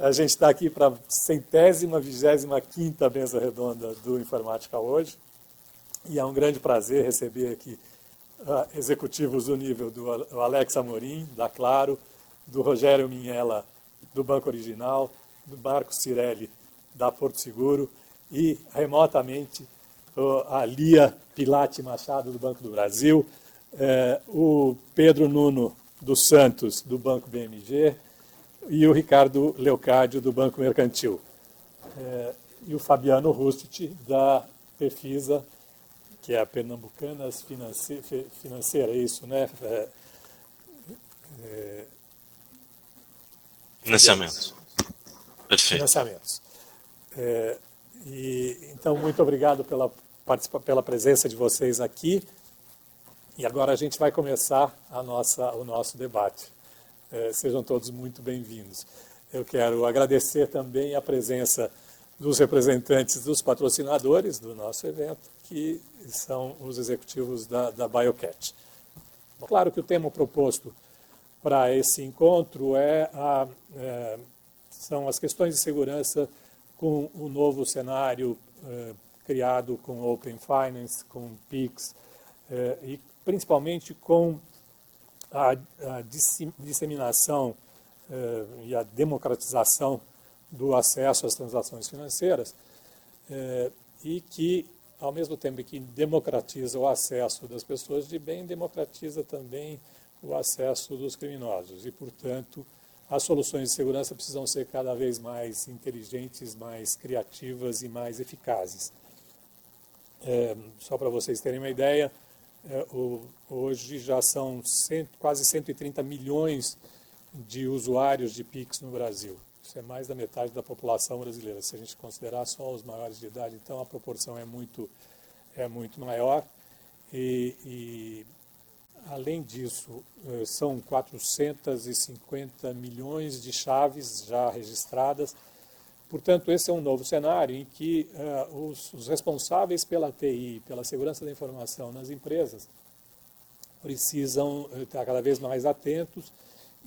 A gente está aqui para a 125ª mesa redonda do Informática Hoje, e é um grande prazer receber aqui executivos do nível do Alex Amorim, da Claro, do Rogério Minhella, do Banco Original, do Marcos Cirelli, da Porto Seguro, e remotamente a Lia Pilate Machado, do Banco do Brasil, o Pedro Nuno dos Santos, do Banco BMG, e o Ricardo Leocádio, do Banco Mercantil. E o Fabiano Rustit, da Pefisa, que é a Pernambucanas Financeira, é isso, né? Financiamento. Perfeito. Financiamentos. Então, muito obrigado pela presença de vocês aqui. E agora a gente vai começar o nosso debate. Sejam todos muito bem-vindos. Eu quero agradecer também a presença dos representantes dos patrocinadores do nosso evento, que são os executivos da BioCat. Claro que o tema proposto para esse encontro são as questões de segurança com o novo cenário criado com Open Finance, com PIX, e principalmente com a disseminação e a democratização do acesso às transações financeiras, e que, ao mesmo tempo que democratiza o acesso das pessoas de bem, democratiza também o acesso dos criminosos. E, portanto, as soluções de segurança precisam ser cada vez mais inteligentes, mais criativas e mais eficazes. Só para vocês terem uma ideia, hoje já são quase 130 milhões de usuários de PIX no Brasil. Isso é mais da metade da população brasileira. Se a gente considerar só os maiores de idade, então a proporção é muito maior. E além disso, são 450 milhões de chaves já registradas. Portanto, esse é um novo cenário em que os responsáveis pela TI, pela segurança da informação nas empresas, precisam estar cada vez mais atentos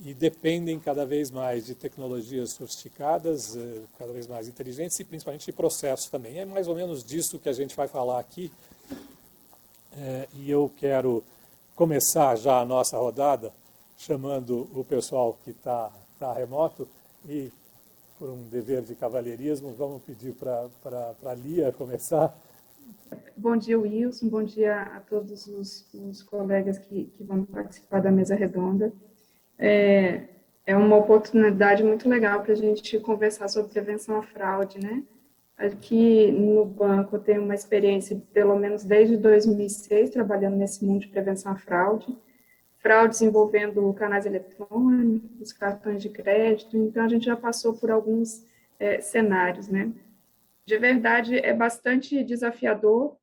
e dependem cada vez mais de tecnologias sofisticadas, cada vez mais inteligentes e principalmente de processos também. É mais ou menos disso que a gente vai falar aqui. E eu quero começar já a nossa rodada chamando o pessoal que está remoto e, por um dever de cavalheirismo, vamos pedir para a Lia começar. Bom dia, Wilson. Bom dia a todos os colegas que vão participar da mesa redonda. É uma oportunidade muito legal para a gente conversar sobre prevenção à fraude, né? Aqui no banco eu tenho uma experiência, pelo menos desde 2006, trabalhando nesse mundo de prevenção à fraude. Fraudes envolvendo canais eletrônicos, cartões de crédito, então a gente já passou por alguns cenários, né? De verdade, é bastante desafiador.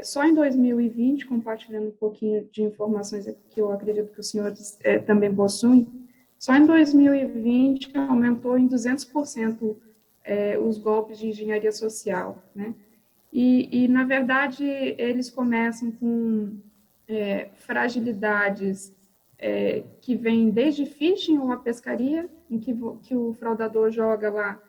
Só em 2020, compartilhando um pouquinho de informações que eu acredito que os senhores também possuem, só em 2020 aumentou em 200% os golpes de engenharia social, né? E, na verdade, eles começam com fragilidades que vêm desde phishing ou a pescaria, em que o fraudador joga lá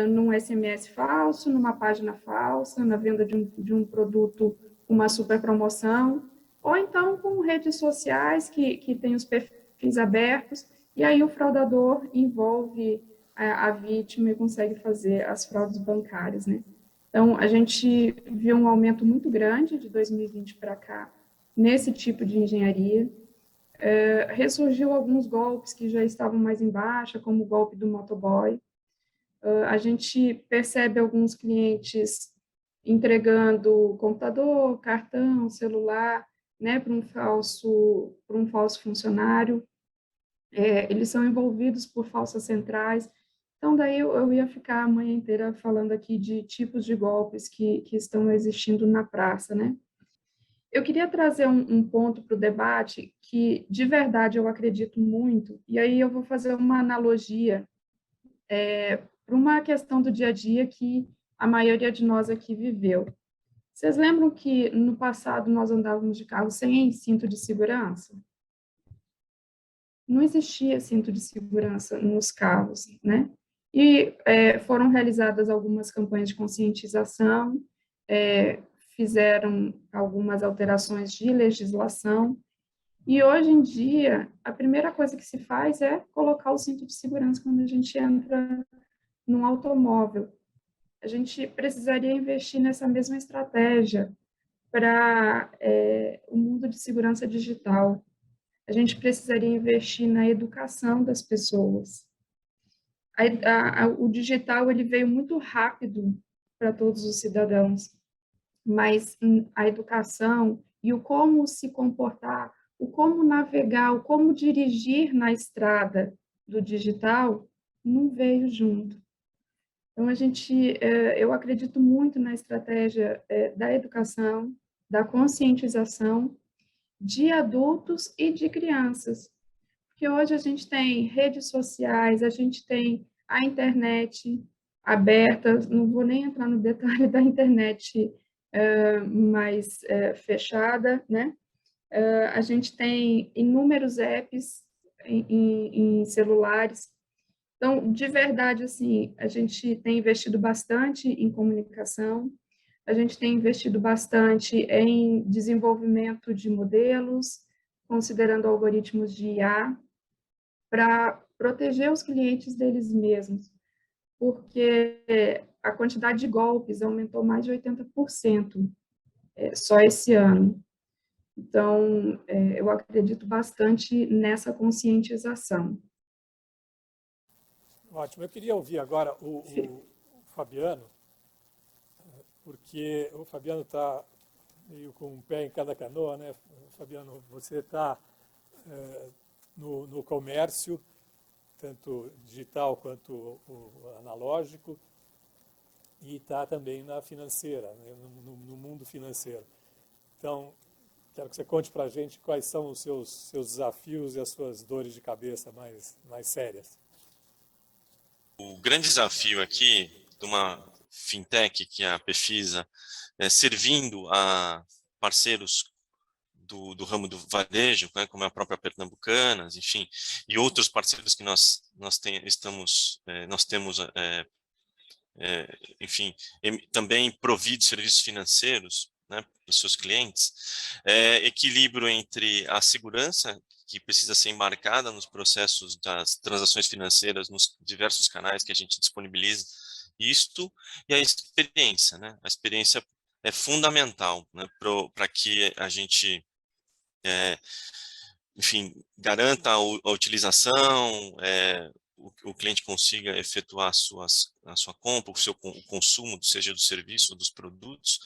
num SMS falso, numa página falsa, na venda de um produto com uma super promoção, ou então com redes sociais que têm os perfis abertos, e aí o fraudador envolve a vítima e consegue fazer as fraudes bancárias, né? Então, a gente viu um aumento muito grande de 2020 para cá nesse tipo de engenharia. Ressurgiu alguns golpes que já estavam mais em baixa, como o golpe do motoboy. A gente percebe alguns clientes entregando computador, cartão, celular, né, para um falso funcionário. Eles são envolvidos por falsas centrais. Então, daí eu ia ficar a manhã inteira falando aqui de tipos de golpes que estão existindo na praça, né? Eu queria trazer um ponto para o debate que, de verdade, eu acredito muito, e aí eu vou fazer uma analogia para uma questão do dia a dia que a maioria de nós aqui viveu. Vocês lembram que, no passado, nós andávamos de carro sem cinto de segurança? Não existia cinto de segurança nos carros, né? E foram realizadas algumas campanhas de conscientização, fizeram algumas alterações de legislação, e hoje em dia, a primeira coisa que se faz é colocar o cinto de segurança quando a gente entra num automóvel. A gente precisaria investir nessa mesma estratégia para o mundo de segurança digital. A gente precisaria investir na educação das pessoas. O digital ele veio muito rápido para todos os cidadãos, mas a educação e o como se comportar, o como navegar, o como dirigir na estrada do digital não veio junto. Então, eu acredito muito na estratégia da educação, da conscientização de adultos e de crianças, porque hoje a gente tem redes sociais, a gente tem a internet aberta, não vou nem entrar no detalhe da internet mais fechada, né? A gente tem inúmeros apps em celulares. Então, de verdade, assim, a gente tem investido bastante em comunicação, a gente tem investido bastante em desenvolvimento de modelos, considerando algoritmos de IA, para proteger os clientes deles mesmos, porque a quantidade de golpes aumentou mais de 80% só esse ano. Então, eu acredito bastante nessa conscientização. Ótimo. Eu queria ouvir agora o Fabiano, porque o Fabiano está meio com um pé em cada canoa, né? Fabiano, você está no comércio, tanto digital quanto o analógico, e está também na financeira, né? no mundo financeiro. Então, quero que você conte para a gente quais são os seus desafios e as suas dores de cabeça mais sérias. O grande desafio aqui de uma fintech, que é a Pefisa, servindo a parceiros do ramo do varejo, né, como é a própria Pernambucanas, enfim, e outros parceiros que nós temos, enfim, também provido serviços financeiros, né, para os seus clientes, equilíbrio entre a segurança que precisa ser embarcada nos processos das transações financeiras, nos diversos canais que a gente disponibiliza, isto e a experiência, né? A experiência é fundamental, né, para que a gente, enfim, garanta a utilização, o cliente consiga efetuar a sua compra, o consumo, seja do serviço ou dos produtos.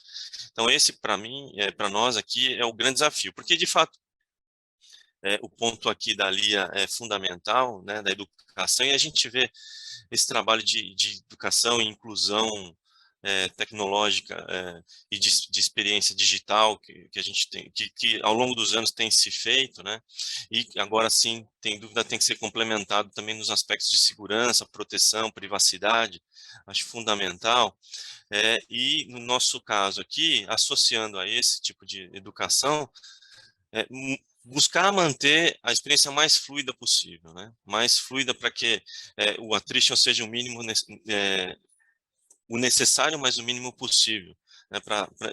Então, esse, para mim, para nós aqui, é o grande desafio, porque, de fato, o ponto aqui da Lia é fundamental, né, da educação, e a gente vê esse trabalho de educação e inclusão tecnológica e de experiência digital que a gente tem, que ao longo dos anos tem se feito, né? E agora sim, tem dúvida, tem que ser complementado também nos aspectos de segurança, proteção, privacidade, acho fundamental. E no nosso caso aqui, associando a esse tipo de educação, buscar manter a experiência mais fluida possível, né? Mais fluida para que o attrition seja o mínimo, o necessário, mas o mínimo possível, né?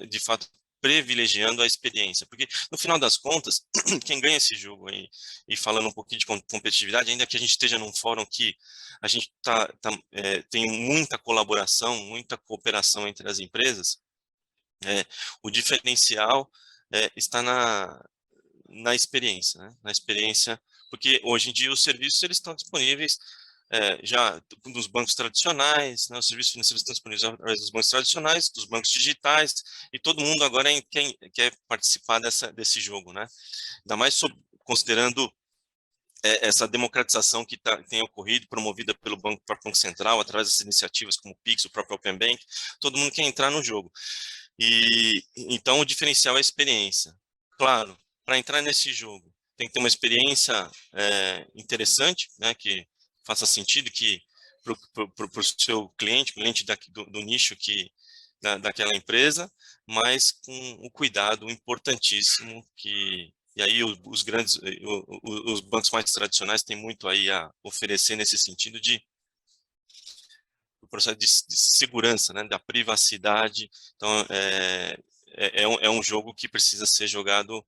De fato, privilegiando a experiência, porque no final das contas, quem ganha esse jogo aí, e falando um pouquinho de competitividade, ainda que a gente esteja num fórum que a gente tem muita colaboração, muita cooperação entre as empresas, o diferencial está na experiência, né? Na experiência, porque hoje em dia os serviços eles estão disponíveis já nos bancos tradicionais, né? Os serviços financeiros estão disponíveis através dos bancos tradicionais, dos bancos digitais, e todo mundo agora quer participar desse jogo, né? Ainda mais considerando essa democratização que tem ocorrido, promovida pelo próprio Banco Central, através dessas iniciativas como o Pix, o próprio Open Bank, todo mundo quer entrar no jogo. E então o diferencial é a experiência. Claro, para entrar nesse jogo tem que ter uma experiência interessante, né, que faça sentido, que para o seu cliente do nicho daquela empresa, mas com o cuidado importantíssimo e aí os bancos mais tradicionais têm muito aí a oferecer nesse sentido de processo de segurança, né, da privacidade. Então, é um jogo que precisa ser jogado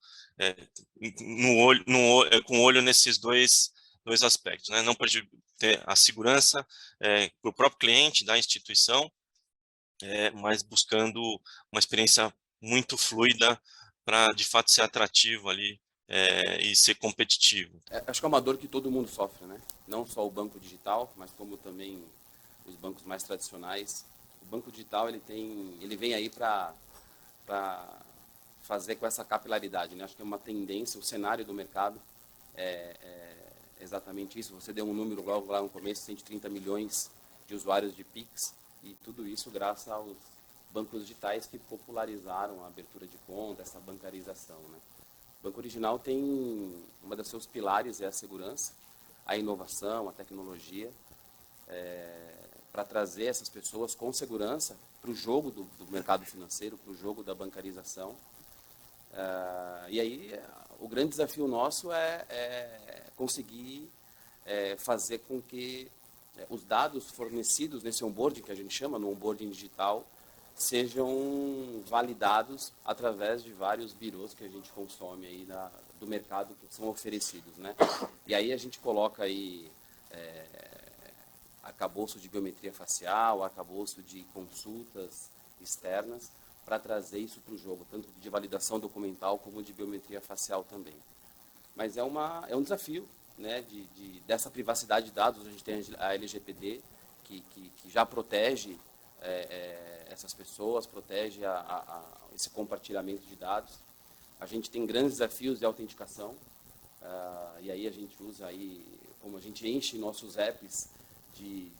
com olho nesses dois aspectos, né? Não pode ter a segurança para o próprio cliente da instituição, mas buscando uma experiência muito fluida para, de fato, ser atrativo ali e ser competitivo. Acho que é uma dor que todo mundo sofre, né? Não só o banco digital, mas como também os bancos mais tradicionais. O banco digital ele vem aí para fazer com essa capilaridade, né? Acho que é uma tendência, o cenário do mercado é exatamente isso. Você deu um número logo lá no começo, 130 milhões de usuários de Pix, e tudo isso graças aos bancos digitais que popularizaram a abertura de conta, essa bancarização, né? O Banco Original tem, uma dos seus pilares é a segurança, a inovação, a tecnologia, para trazer essas pessoas com segurança para o jogo do mercado financeiro, para o jogo da bancarização. E aí, o grande desafio nosso é conseguir fazer com que os dados fornecidos nesse onboarding, que a gente chama, no onboarding digital, sejam validados através de vários birôs que a gente consome aí do mercado que são oferecidos, né? E aí a gente coloca aí arcabouço de biometria facial, arcabouço de consultas externas para trazer isso para o jogo, tanto de validação documental como de biometria facial também. Mas é um desafio, né, dessa privacidade de dados. A gente tem a LGPD, que já protege essas pessoas, protege esse compartilhamento de dados. A gente tem grandes desafios de autenticação, e aí a gente usa aí, como a gente enche nossos apps de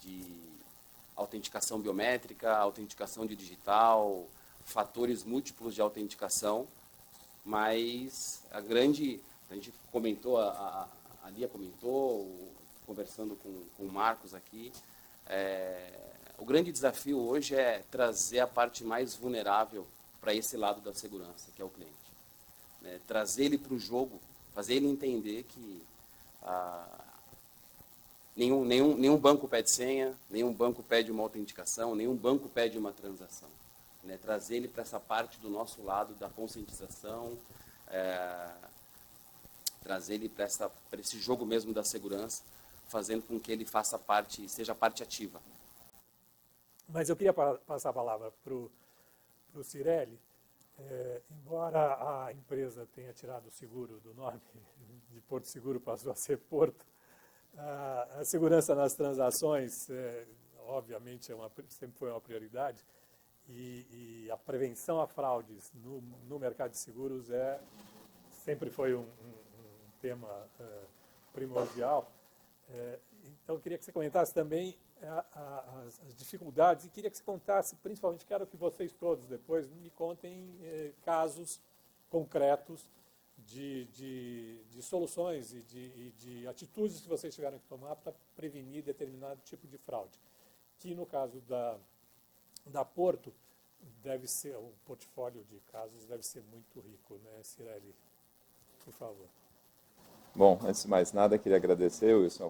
autenticação biométrica, autenticação de digital, fatores múltiplos de autenticação, mas a gente comentou, a Lia comentou, conversando com o Marcos aqui, o grande desafio hoje é trazer a parte mais vulnerável para esse lado da segurança, que é o cliente. Né? Trazer ele para o jogo, fazer ele entender que nenhum banco pede senha, nenhum banco pede uma autenticação, nenhum banco pede uma transação. Né? Trazer ele para essa parte do nosso lado da conscientização, trazer ele para esse jogo mesmo da segurança, fazendo com que ele seja parte ativa. Mas eu queria passar a palavra para o Cirelli. Embora a empresa tenha tirado o seguro do nome, de Porto Seguro passou a ser Porto, a segurança nas transações, obviamente, sempre foi uma prioridade, e a prevenção a fraudes no mercado de seguros sempre foi um tema primordial. Então, eu queria que você comentasse também as dificuldades, e queria que você contasse, principalmente, quero que vocês todos depois me contem casos concretos de soluções e de atitudes que vocês tiveram que tomar para prevenir determinado tipo de fraude. Que, no caso da Porto, o portfólio de casos deve ser muito rico, né, Cirelli? Por favor. Bom, antes de mais nada, queria agradecer, Wilson,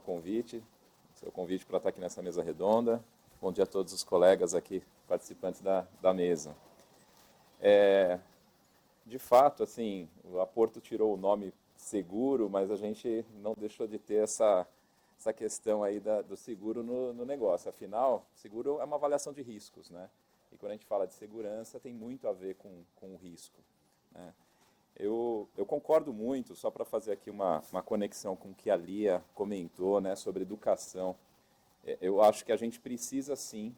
seu convite para estar aqui nessa mesa redonda. Bom dia a todos os colegas aqui, participantes da mesa. De fato, assim, a Porto tirou o nome seguro, mas a gente não deixou de ter essa questão aí do seguro no negócio. Afinal, seguro é uma avaliação de riscos, né? E quando a gente fala de segurança, tem muito a ver com o risco, né? Eu concordo muito, só para fazer aqui uma conexão com o que a Lia comentou, né, sobre educação. Eu acho que a gente precisa, sim,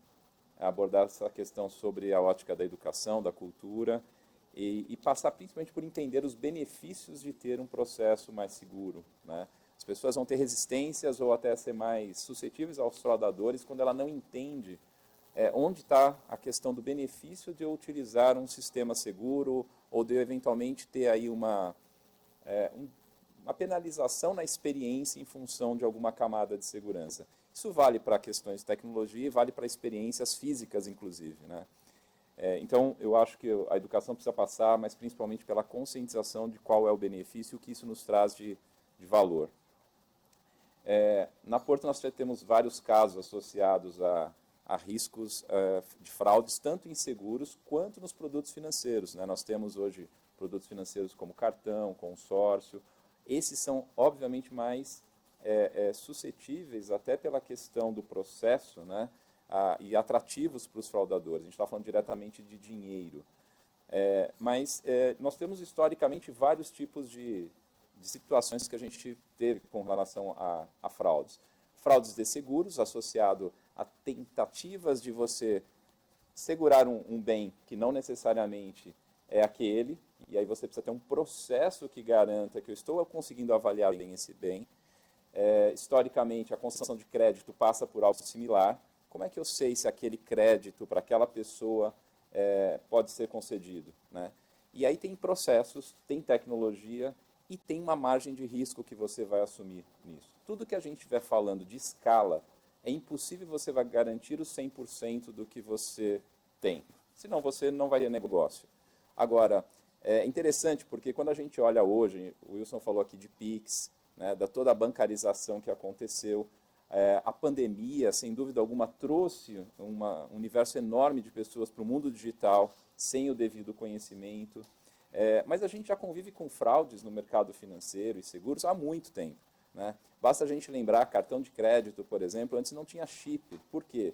abordar essa questão sobre a ótica da educação, da cultura, e passar principalmente por entender os benefícios de ter um processo mais seguro, né? As pessoas vão ter resistências ou até ser mais suscetíveis aos fraudadores quando ela não entende onde está a questão do benefício de eu utilizar um sistema seguro ou de eu eventualmente ter aí uma penalização na experiência em função de alguma camada de segurança. Isso vale para questões de tecnologia e vale para experiências físicas, inclusive, né? Então, eu acho que a educação precisa passar, mas principalmente pela conscientização de qual é o benefício e o que isso nos traz de valor. Na Porto, nós já temos vários casos associados a a riscos de fraudes, tanto em seguros quanto nos produtos financeiros, né? Nós temos hoje produtos financeiros como cartão, consórcio. Esses são, obviamente, mais suscetíveis, até pela questão do processo, né? E atrativos para os fraudadores. A gente está falando diretamente de dinheiro. Mas nós temos, historicamente, vários tipos de situações que a gente teve com relação a fraudes. Fraudes de seguros, associado a tentativas de você segurar um bem que não necessariamente é aquele, e aí você precisa ter um processo que garanta que eu estou conseguindo avaliar bem esse bem. Historicamente, a concessão de crédito passa por algo similar. Como é que eu sei se aquele crédito para aquela pessoa pode ser concedido, né? E aí tem processos, tem tecnologia e tem uma margem de risco que você vai assumir nisso. Tudo que a gente estiver falando de escala, é impossível você vai garantir o 100% do que você tem. Senão você não vai ter negócio. Agora, é interessante porque quando a gente olha hoje, o Wilson falou aqui de PIX, né, da toda a bancarização que aconteceu, a pandemia, sem dúvida alguma, trouxe um universo enorme de pessoas para o mundo digital, sem o devido conhecimento. Mas a gente já convive com fraudes no mercado financeiro e seguros há muito tempo, né? Basta a gente lembrar, cartão de crédito, por exemplo, antes não tinha chip. Por quê?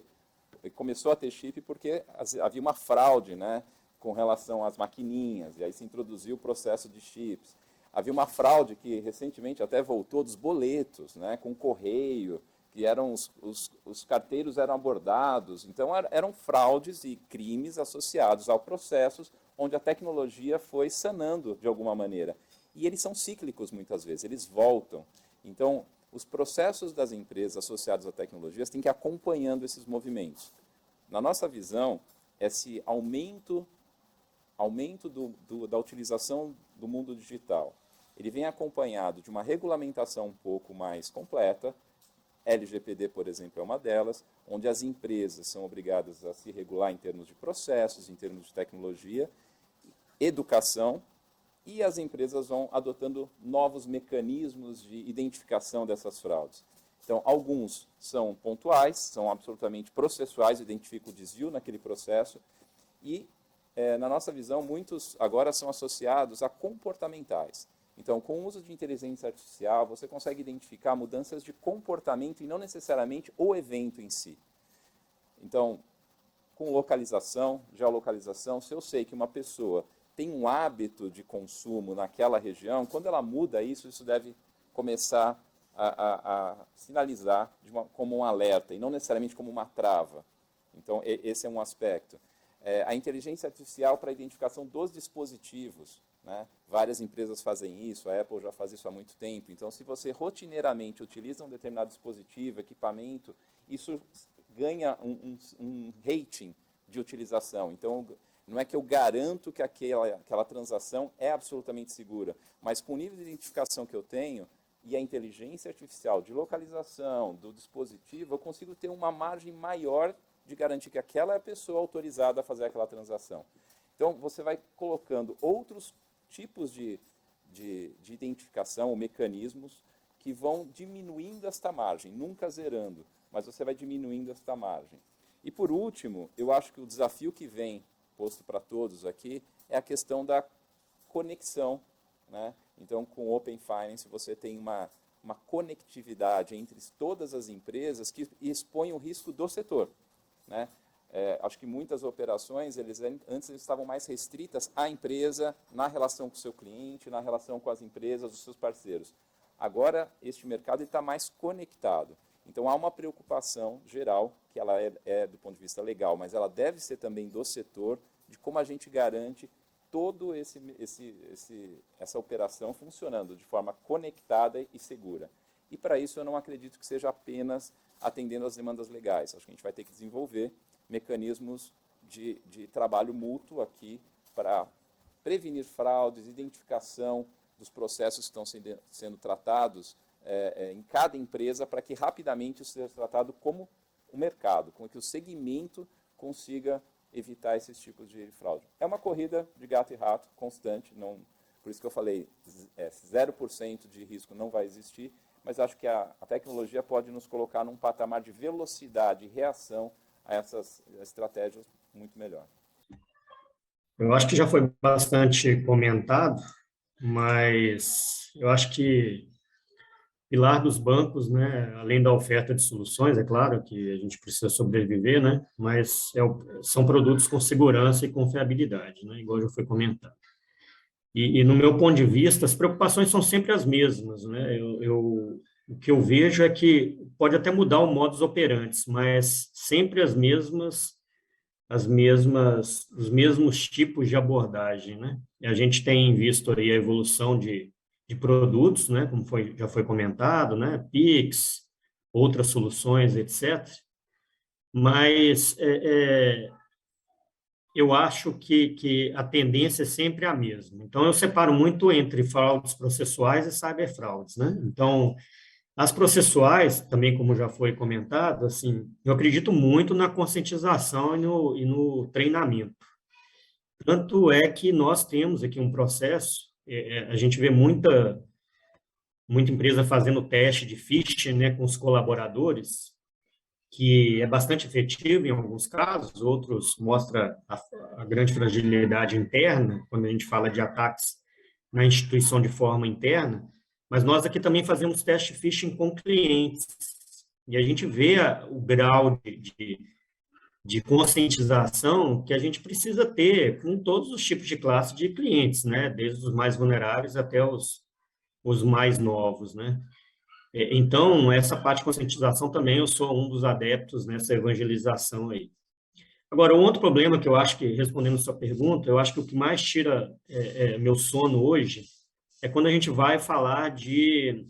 Começou a ter chip porque havia uma fraude, né, com relação às maquininhas, e aí se introduziu o processo de chips. Havia uma fraude que recentemente até voltou dos boletos, né, com correio, que eram os carteiros eram abordados. Então eram fraudes e crimes associados a processos onde a tecnologia foi sanando de alguma maneira. E eles são cíclicos muitas vezes, eles voltam. Então, os processos das empresas associados a tecnologias têm que ir acompanhando esses movimentos. Na nossa visão, esse aumento da utilização do mundo digital, ele vem acompanhado de uma regulamentação um pouco mais completa. LGPD, por exemplo, é uma delas, onde as empresas são obrigadas a se regular em termos de processos, em termos de tecnologia, educação, e as empresas vão adotando novos mecanismos de identificação dessas fraudes. Então, alguns são pontuais, são absolutamente processuais, identificam o desvio naquele processo, e, na nossa visão, muitos agora são associados a comportamentais. Então, com o uso de inteligência artificial, você consegue identificar mudanças de comportamento e não necessariamente o evento em si. Então, com localização, geolocalização, se eu sei que uma pessoa tem um hábito de consumo naquela região, quando ela muda isso, isso deve começar a sinalizar como um alerta e não necessariamente como uma trava. Então, esse é um aspecto. A inteligência artificial para a identificação dos dispositivos, né? Várias empresas fazem isso, a Apple já faz isso há muito tempo. Então, se você rotineiramente utiliza um determinado dispositivo, equipamento, isso ganha um rating de utilização. Então, não é que eu garanto que aquela transação é absolutamente segura, mas com o nível de identificação que eu tenho e a inteligência artificial de localização do dispositivo, eu consigo ter uma margem maior de garantir que aquela é a pessoa autorizada a fazer aquela transação. Então, você vai colocando outros tipos de identificação ou mecanismos que vão diminuindo esta margem, nunca zerando, mas você vai diminuindo esta margem. E, por último, eu acho que o desafio que vem posto para todos aqui é a questão da conexão, né? Então, com o Open Finance, você tem uma conectividade entre todas as empresas que expõe o risco do setor, né? Acho que muitas operações, antes estavam mais restritas à empresa, na relação com o seu cliente, na relação com as empresas, os seus parceiros. Agora, este mercado está mais conectado. Então, há uma preocupação geral, que ela é do ponto de vista legal, mas ela deve ser também do setor, de como a gente garante todo essa operação funcionando de forma conectada e segura. E, para isso, eu não acredito que seja apenas atendendo às demandas legais. Acho que a gente vai ter que desenvolver mecanismos de trabalho mútuo aqui para prevenir fraudes, identificação dos processos que estão sendo tratados em cada empresa, para que rapidamente isso seja tratado como o mercado, com que o segmento consiga evitar esses tipos de fraude. É uma corrida de gato e rato constante, por isso que eu falei, 0% de risco não vai existir, mas acho que a tecnologia pode nos colocar num patamar de velocidade e reação a essas estratégias muito melhor. Eu acho que já foi bastante comentado, mas eu acho que pilar dos bancos, né, além da oferta de soluções, é claro que a gente precisa sobreviver, né, mas são produtos com segurança e confiabilidade, né, igual já foi comentado. E no meu ponto de vista, as preocupações são sempre as mesmas, né, o que eu vejo é que pode até mudar o modus operandi, mas sempre os mesmos tipos de abordagem, né? E a gente tem visto aí a evolução de produtos, né? Como já foi comentado, né? Pix, outras soluções, etc. Mas eu acho que a tendência é sempre a mesma. Então, eu separo muito entre fraudes processuais e cyberfraudes, né? Então, as processuais, também como já foi comentado, assim, eu acredito muito na conscientização e no treinamento. Tanto é que nós temos aqui um processo, a gente vê muita empresa fazendo teste de phishing, né, com os colaboradores, que é bastante efetivo em alguns casos, outros mostra a grande fragilidade interna, quando a gente fala de ataques na instituição de forma interna, mas nós aqui também fazemos teste phishing com clientes, e a gente vê o grau de conscientização que a gente precisa ter com todos os tipos de classe de clientes, né, desde os mais vulneráveis até os mais novos, né. Então, essa parte de conscientização também eu sou um dos adeptos nessa evangelização aí. Agora, um outro problema que eu acho que, respondendo a sua pergunta, eu acho que o que mais tira meu sono hoje é quando a gente vai falar de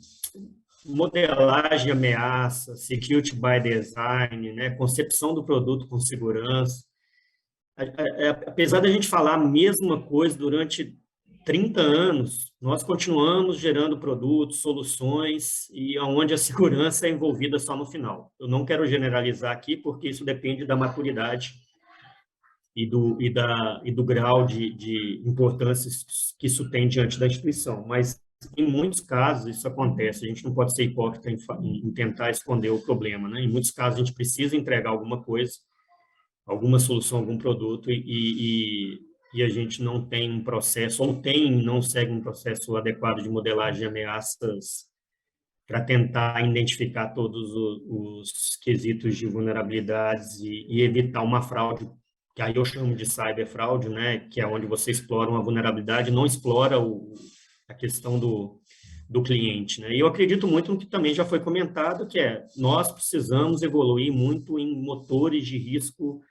modelagem de ameaça, security by design, né, concepção do produto com segurança. Apesar da gente falar a mesma coisa durante 30 anos, nós continuamos gerando produtos, soluções, e onde a segurança é envolvida só no final. Eu não quero generalizar aqui, porque isso depende da maturidade e do grau de importância que isso tem diante da instituição. Mas, em muitos casos, isso acontece. A gente não pode ser hipócrita em tentar esconder o problema, né? Em muitos casos, a gente precisa entregar alguma coisa, alguma solução, algum produto, e a gente não tem um processo, ou não segue um processo adequado de modelagem de ameaças para tentar identificar todos os quesitos de vulnerabilidades e evitar uma fraude, que aí eu chamo de cyberfraude, né, que é onde você explora uma vulnerabilidade, não explora a questão do cliente, né? E eu acredito muito no que também já foi comentado, que nós precisamos evoluir muito em motores de risco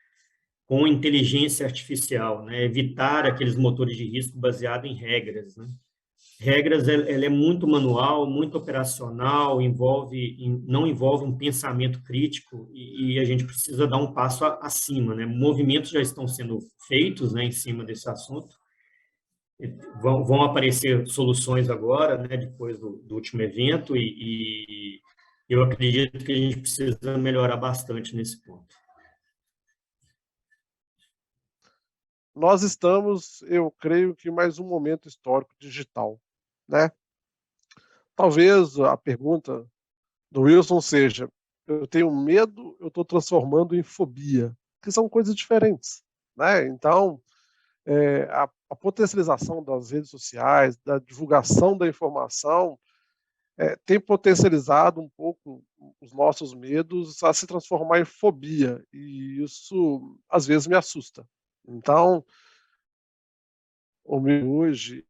com inteligência artificial, né? Evitar aqueles motores de risco baseados em regras, né? Regras, ela é muito manual, muito operacional, não envolve um pensamento crítico e a gente precisa dar um passo acima, né? Movimentos já estão sendo feitos, né, em cima desse assunto. Vão aparecer soluções agora, né, depois do último evento e eu acredito que a gente precisa melhorar bastante nesse ponto. Nós estamos, eu creio que mais um momento histórico digital, né? Talvez a pergunta do Wilson seja: eu tenho medo, eu estou transformando em fobia, que são coisas diferentes, né? Então, a potencialização das redes sociais, da divulgação da informação, tem potencializado um pouco os nossos medos a se transformar em fobia, e isso às vezes me assusta. Então, hoje,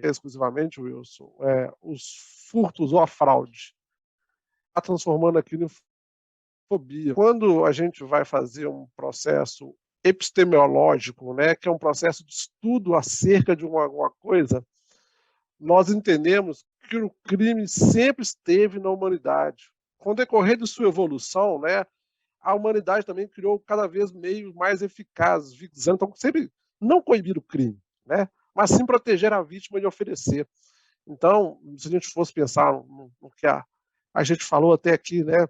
exclusivamente, Wilson, os furtos ou a fraude está transformando aquilo em fobia. Quando a gente vai fazer um processo epistemológico, né, que é um processo de estudo acerca de alguma coisa, nós entendemos que o crime sempre esteve na humanidade. Com o decorrer de sua evolução, né, a humanidade também criou cada vez meios mais eficazes, visando então, sempre não coibir o crime, né, mas sim proteger a vítima e oferecer. Então, se a gente fosse pensar no que a gente falou até aqui, né,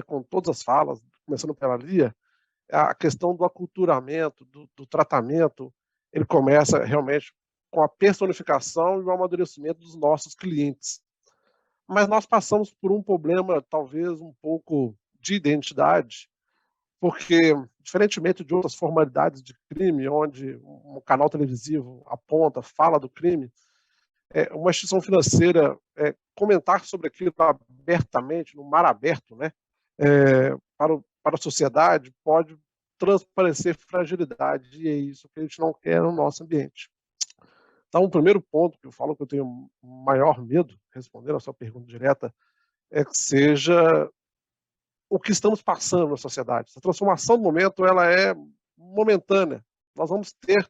com todas as falas, começando pela Lia, a questão do aculturamento, do tratamento, ele começa realmente com a personificação e o amadurecimento dos nossos clientes. Mas nós passamos por um problema, talvez um pouco de identidade, porque, diferentemente de outras formalidades de crime, onde um canal televisivo aponta, fala do crime, uma instituição financeira comentar sobre aquilo abertamente, no mar aberto, né, para a sociedade, pode transparecer fragilidade, e é isso que a gente não quer no nosso ambiente. Então, o primeiro ponto que eu falo que eu tenho maior medo, respondendo a sua pergunta direta, é que seja o que estamos passando na sociedade. Essa transformação do momento ela é momentânea. Nós vamos ter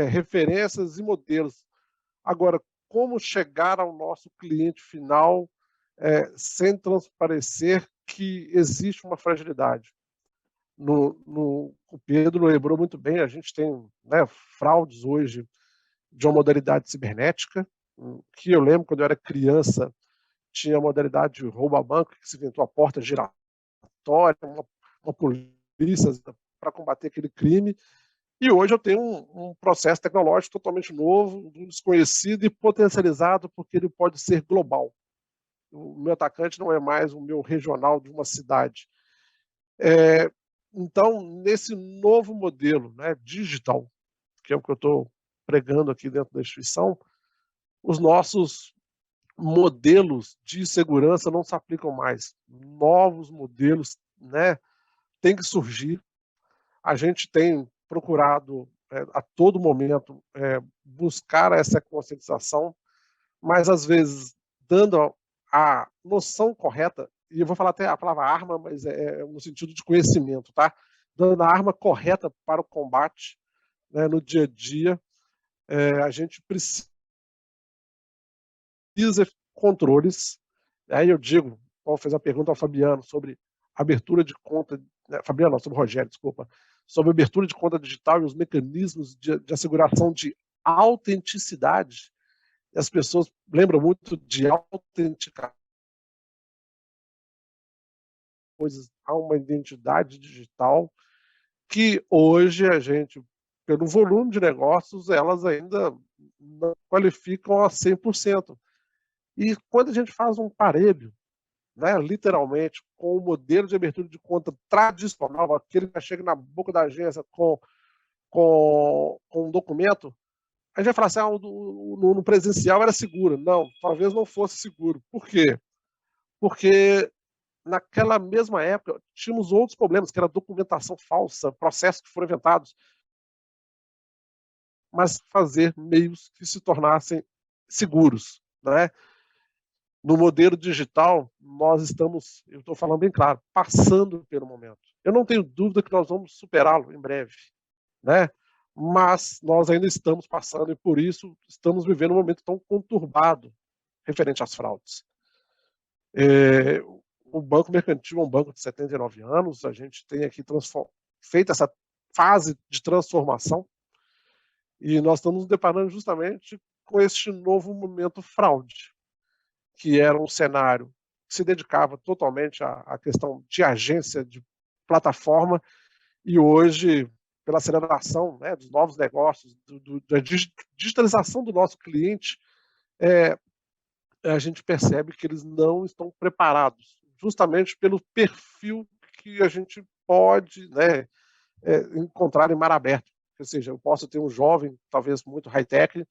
referências e modelos. Agora, como chegar ao nosso cliente final sem transparecer que existe uma fragilidade? O Pedro lembrou muito bem, a gente tem, né, fraudes hoje de uma modalidade cibernética, que eu lembro quando eu era criança, tinha a modalidade de rouba-banco, que se inventou a porta giratória, uma polícia para combater aquele crime, e hoje eu tenho um processo tecnológico totalmente novo, desconhecido e potencializado, porque ele pode ser global. O meu atacante não é mais o meu regional de uma cidade. Então, nesse novo modelo, né, digital, que é o que eu estou pregando aqui dentro da instituição, os nossos modelos de segurança não se aplicam mais. Novos modelos, né, têm que surgir. A gente tem procurado a todo momento buscar essa conscientização, mas às vezes dando a noção correta, e eu vou falar até a palavra arma, mas no sentido de conhecimento, tá? Dando a arma correta para o combate, né, no dia a dia, a gente precisa controles. Aí eu digo, Paulo fez a pergunta ao Fabiano sobre abertura de conta, Fabiano, não, sobre o Rogério, desculpa, sobre abertura de conta digital e os mecanismos de asseguração de autenticidade. E as pessoas lembram muito de autenticar coisas a uma identidade digital que hoje a gente, pelo volume de negócios, elas ainda não qualificam a 100%. E quando a gente faz um parelho, né, literalmente, com o modelo de abertura de conta tradicional, aquele que chega na boca da agência com um documento, a gente vai falar assim, no presencial era seguro. Não, talvez não fosse seguro. Por quê? Porque naquela mesma época tínhamos outros problemas, que era documentação falsa, processos que foram inventados, mas fazer meios que se tornassem seguros, né? No modelo digital, nós estamos, eu estou falando bem claro, passando pelo momento. Eu não tenho dúvida que nós vamos superá-lo em breve, né? Mas nós ainda estamos passando e, por isso, estamos vivendo um momento tão conturbado referente às fraudes. O Banco Mercantil é um banco de 79 anos, a gente tem aqui feito essa fase de transformação e nós estamos nos deparando justamente com este novo momento fraude, que era um cenário que se dedicava totalmente à questão de agência, de plataforma, e hoje, pela aceleração, né, dos novos negócios, da digitalização do nosso cliente, a gente percebe que eles não estão preparados, justamente pelo perfil que a gente pode, né, encontrar em mar aberto. Ou seja, eu posso ter um jovem, talvez muito high-tech,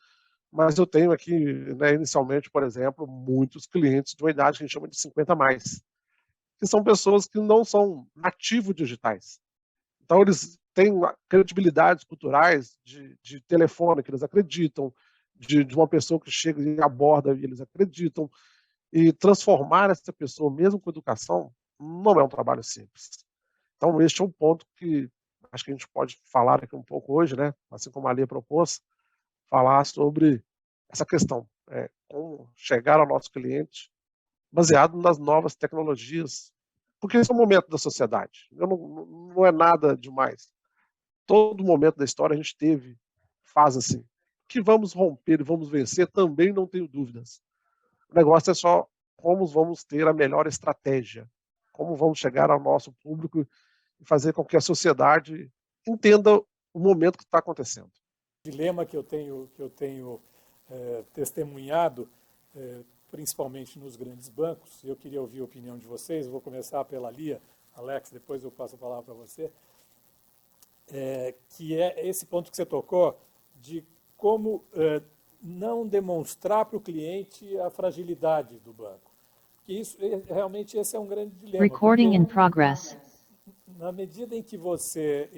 mas eu tenho aqui, né, inicialmente, por exemplo, muitos clientes de uma idade que a gente chama de 50 mais, que são pessoas que não são nativos digitais. Então, eles têm credibilidades culturais de telefone que eles acreditam, de uma pessoa que chega e aborda e eles acreditam. E transformar essa pessoa, mesmo com educação, não é um trabalho simples. Então, este é um ponto que acho que a gente pode falar aqui um pouco hoje, né? Assim como a Lia propôs, falar sobre essa questão, como chegar ao nosso cliente baseado nas novas tecnologias, porque esse é o momento da sociedade, não é nada demais. Todo momento da história a gente teve fase assim, que vamos romper e vamos vencer, também não tenho dúvidas. O negócio é só como vamos ter a melhor estratégia, como vamos chegar ao nosso público e fazer com que a sociedade entenda o momento que está acontecendo. O dilema que eu tenho testemunhado, principalmente nos grandes bancos, eu queria ouvir a opinião de vocês, vou começar pela Lia, Alex, depois eu passo a palavra para você, que é esse ponto que você tocou, de como não demonstrar para o cliente a fragilidade do banco. Que isso, realmente, esse é um grande dilema. Recording in progress. Na medida em que você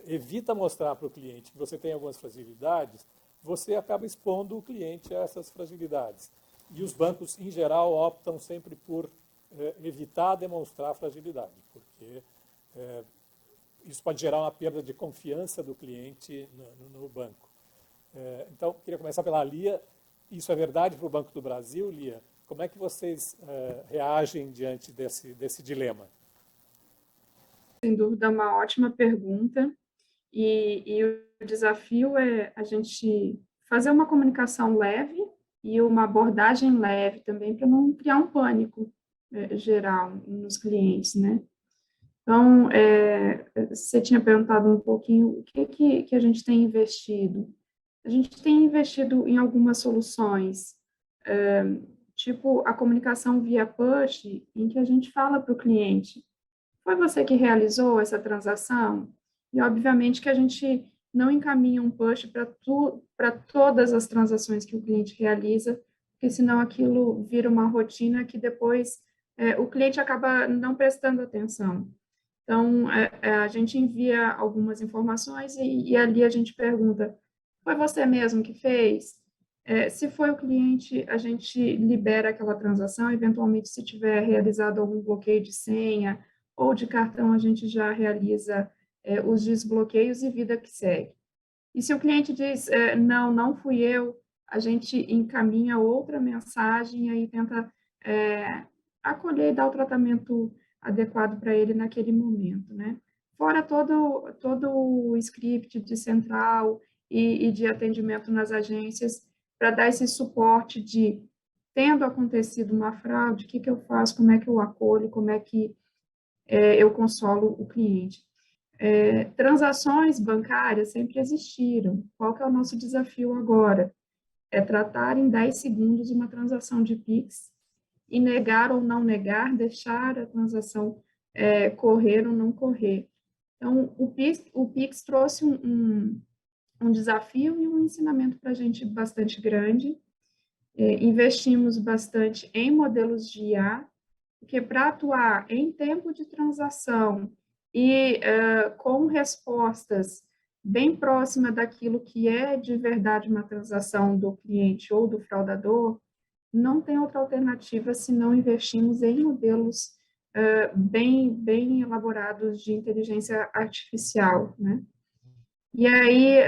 evita mostrar para o cliente que você tem algumas fragilidades, você acaba expondo o cliente a essas fragilidades. E os bancos, em geral, optam sempre por evitar demonstrar fragilidade, porque isso pode gerar uma perda de confiança do cliente no banco. Então, queria começar pela Lia. Isso é verdade para o Banco do Brasil, Lia? Como é que vocês reagem diante desse dilema? Sem dúvida, é uma ótima pergunta. E o desafio é a gente fazer uma comunicação leve e uma abordagem leve também, para não criar um pânico geral nos clientes, né? Então, você tinha perguntado um pouquinho o que a gente tem investido. A gente tem investido em algumas soluções, tipo a comunicação via push, em que a gente fala para o cliente: foi você que realizou essa transação? E, obviamente, que a gente não encaminha um push para todas as transações que o cliente realiza, porque senão aquilo vira uma rotina que depois o cliente acaba não prestando atenção. Então, a gente envia algumas informações e ali a gente pergunta: foi você mesmo que fez? Se foi o cliente, a gente libera aquela transação. Eventualmente, se tiver realizado algum bloqueio de senha ou de cartão, a gente já realiza os desbloqueios e vida que segue. E se o cliente diz: não fui eu, a gente encaminha outra mensagem e aí tenta acolher e dar o tratamento adequado para ele naquele momento, né? Fora todo o script de central e de atendimento nas agências, para dar esse suporte de, tendo acontecido uma fraude, o que eu faço, como é que eu acolho, como é que eu consolo o cliente. Transações bancárias sempre existiram. Qual que é o nosso desafio agora? É tratar em 10 segundos uma transação de Pix e negar ou não negar, deixar a transação correr ou não correr. Então, o Pix trouxe um desafio e um ensinamento para a gente bastante grande. Investimos bastante em modelos de IA, porque para atuar em tempo de transação e com respostas bem próximas daquilo que é de verdade uma transação do cliente ou do fraudador, não tem outra alternativa se não investirmos em modelos bem elaborados de inteligência artificial, né? E aí,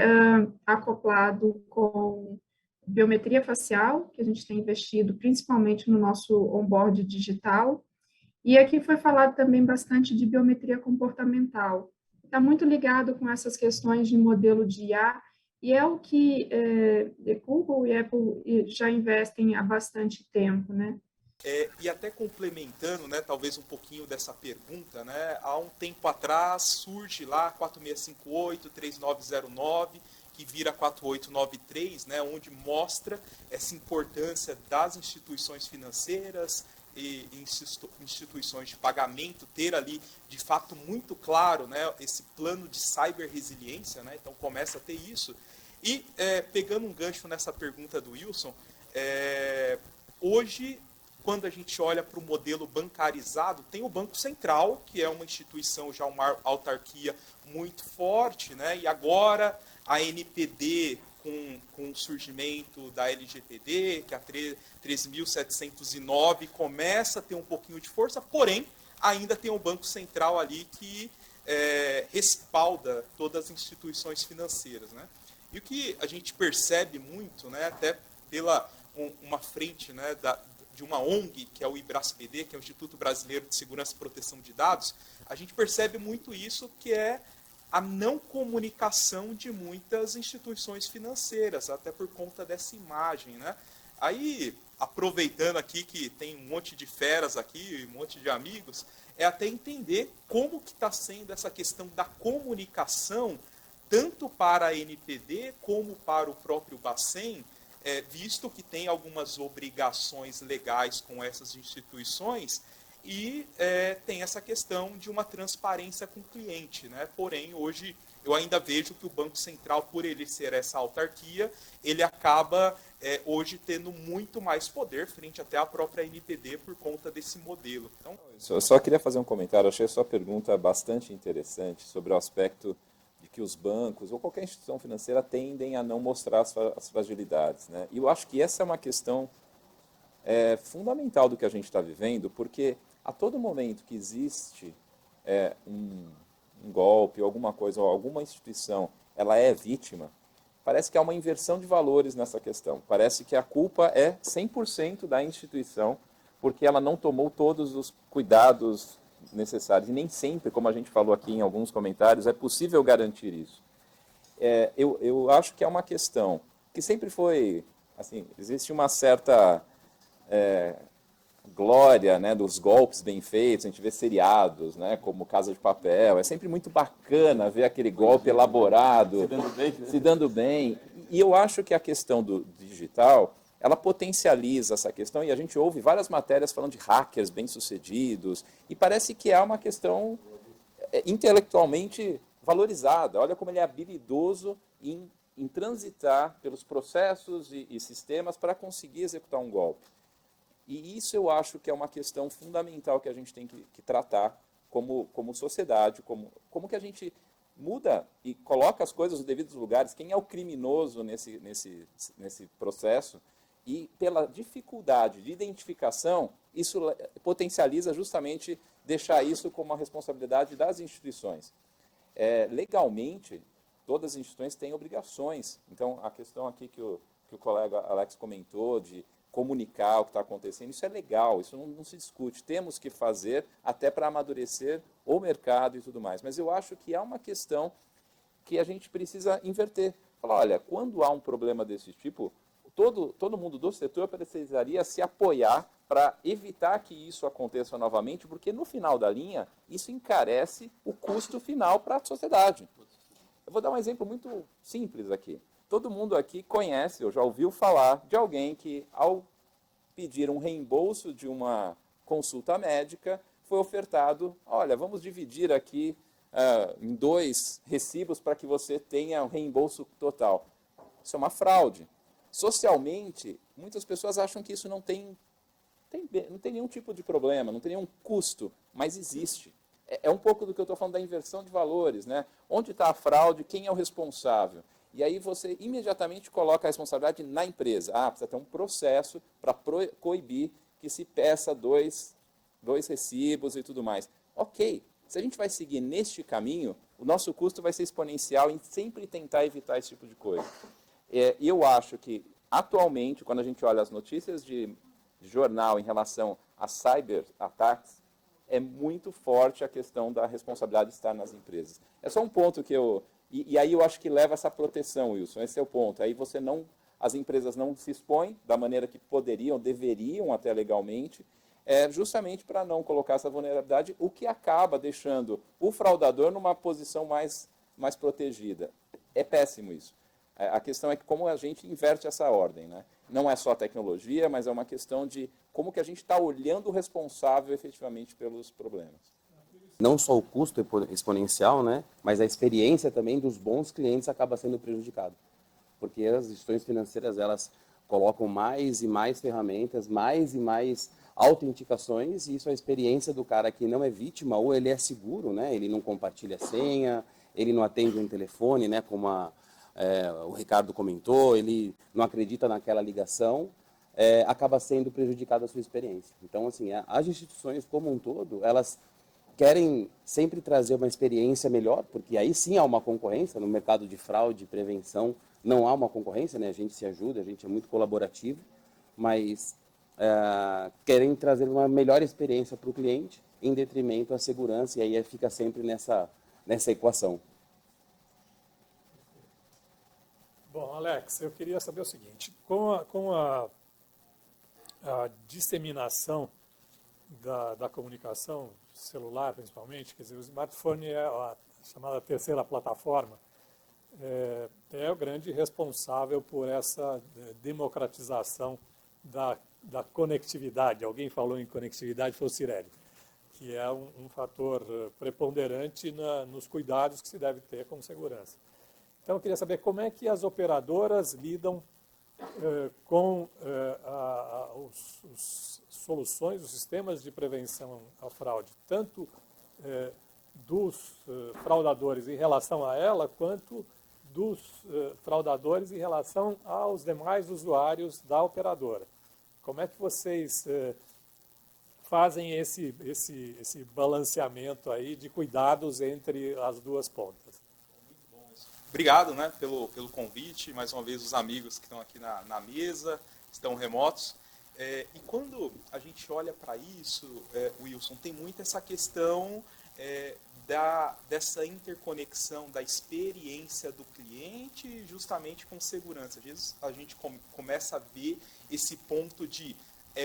acoplado com biometria facial, que a gente tem investido principalmente no nosso onboard digital, e aqui foi falado também bastante de biometria comportamental. Está muito ligado com essas questões de modelo de IA, e é o que Google e Apple já investem há bastante tempo, né? E até complementando, né, talvez um pouquinho dessa pergunta, né, há um tempo atrás surge lá 4658, 3909, que vira 4893, né, onde mostra essa importância das instituições financeiras e instituições de pagamento ter ali, de fato, muito claro, né, esse plano de cyber-resiliência, né, então começa a ter isso. E, pegando um gancho nessa pergunta do Wilson, hoje, quando a gente olha para o modelo bancarizado, tem o Banco Central, que é uma instituição, já uma autarquia muito forte, né? E agora a NPD, com o surgimento da LGPD, que é a 13.709, começa a ter um pouquinho de força, porém, ainda tem o Banco Central ali que respalda todas as instituições financeiras, né? E o que a gente percebe muito, né, até pela uma frente, né, de uma ONG, que é o IBRASPD, que é o Instituto Brasileiro de Segurança e Proteção de Dados, a gente percebe muito isso, que é a não comunicação de muitas instituições financeiras, até por conta dessa imagem, né? Aí, aproveitando aqui que tem um monte de feras aqui, um monte de amigos, é até entender como que está sendo essa questão da comunicação, tanto para a NPD como para o próprio Bacen, visto que tem algumas obrigações legais com essas instituições, e tem essa questão de uma transparência com o cliente, né? Porém, hoje eu ainda vejo que o Banco Central, por ele ser essa autarquia, ele acaba hoje tendo muito mais poder frente até à própria NPD por conta desse modelo. Então, eu só queria fazer um comentário, achei a sua pergunta bastante interessante sobre o aspecto de que os bancos ou qualquer instituição financeira tendem a não mostrar as fragilidades, né? E eu acho que essa é uma questão fundamental do que a gente está vivendo, porque a todo momento que existe um golpe, alguma coisa, ou alguma instituição, ela é vítima, parece que há uma inversão de valores nessa questão. Parece que a culpa é 100% da instituição, porque ela não tomou todos os cuidados necessários. E nem sempre, como a gente falou aqui em alguns comentários, é possível garantir isso. Eu acho que é uma questão que sempre foi, assim, existe uma certa glória, né, dos golpes bem feitos, a gente vê seriados, né, como Casa de Papel, é sempre muito bacana ver aquele golpe elaborado, se dando bem. E eu acho que a questão do digital, ela potencializa essa questão, e a gente ouve várias matérias falando de hackers bem-sucedidos, e parece que há uma questão intelectualmente valorizada. Olha como ele é habilidoso em transitar pelos processos e sistemas para conseguir executar um golpe. E isso eu acho que é uma questão fundamental que a gente tem que tratar como sociedade, como que a gente muda e coloca as coisas nos devidos lugares, quem é o criminoso nesse processo, e pela dificuldade de identificação, isso potencializa justamente deixar isso como uma responsabilidade das instituições. Legalmente, todas as instituições têm obrigações. Então, a questão aqui que o colega Alex comentou de comunicar o que está acontecendo, isso é legal, isso não se discute. Temos que fazer até para amadurecer o mercado e tudo mais. Mas eu acho que há uma questão que a gente precisa inverter. Falar, olha, quando há um problema desse tipo, todo mundo do setor precisaria se apoiar para evitar que isso aconteça novamente, porque no final da linha, isso encarece o custo final para a sociedade. Eu vou dar um exemplo muito simples aqui. Todo mundo aqui conhece ou já ouviu falar de alguém que, ao pedir um reembolso de uma consulta médica, foi ofertado, olha, vamos dividir aqui em 2 recibos para que você tenha um reembolso total. Isso é uma fraude. Socialmente, muitas pessoas acham que isso não tem nenhum tipo de problema, não tem nenhum custo, mas existe. É um pouco do que eu estou falando da inversão de valores, né? Onde está a fraude, quem é o responsável? E aí você imediatamente coloca a responsabilidade na empresa. Precisa ter um processo para coibir que se peça dois recibos e tudo mais. Ok, se a gente vai seguir neste caminho, o nosso custo vai ser exponencial em sempre tentar evitar esse tipo de coisa. E eu acho que, atualmente, quando a gente olha as notícias de jornal em relação a cyber-ataques, é muito forte a questão da responsabilidade de estar nas empresas. É só um ponto que eu... E aí eu acho que leva essa proteção, Wilson, esse é o ponto. Aí as empresas não se expõem da maneira que poderiam, deveriam até legalmente, justamente para não colocar essa vulnerabilidade, o que acaba deixando o fraudador numa posição mais protegida. É péssimo isso. A questão é que como a gente inverte essa ordem, né? Não é só a tecnologia, mas é uma questão de como que a gente está olhando o responsável efetivamente pelos problemas. Não só o custo exponencial, né, mas a experiência também dos bons clientes acaba sendo prejudicado. Porque as instituições financeiras, elas colocam mais e mais ferramentas, mais e mais autenticações, e isso é a experiência do cara que não é vítima, ou ele é seguro, né, ele não compartilha senha, ele não atende um telefone, né, como o Ricardo comentou, ele não acredita naquela ligação, acaba sendo prejudicada a sua experiência. Então, assim, as instituições como um todo, elas querem sempre trazer uma experiência melhor, porque aí sim há uma concorrência, no mercado de fraude e prevenção não há uma concorrência, né? A gente se ajuda, a gente é muito colaborativo, mas querem trazer uma melhor experiência para o cliente em detrimento à segurança, e aí fica sempre nessa equação. Bom, Alex, eu queria saber o seguinte, com a disseminação da comunicação celular, principalmente, quer dizer, o smartphone é a chamada terceira plataforma, é o grande responsável por essa democratização da conectividade. Alguém falou em conectividade, foi o Cirelli. que é um fator preponderante nos cuidados que se deve ter com segurança. Então, eu queria saber como é que as operadoras lidam com as soluções, os sistemas de prevenção à fraude, tanto dos fraudadores em relação a ela, quanto dos fraudadores em relação aos demais usuários da operadora. Como é que vocês fazem esse balanceamento aí de cuidados entre as duas pontas? Obrigado, né, pelo convite, mais uma vez os amigos que estão aqui na mesa, estão remotos. E quando a gente olha para isso, Wilson, tem muito essa questão dessa interconexão da experiência do cliente justamente com segurança. Às vezes a gente começa a ver esse ponto de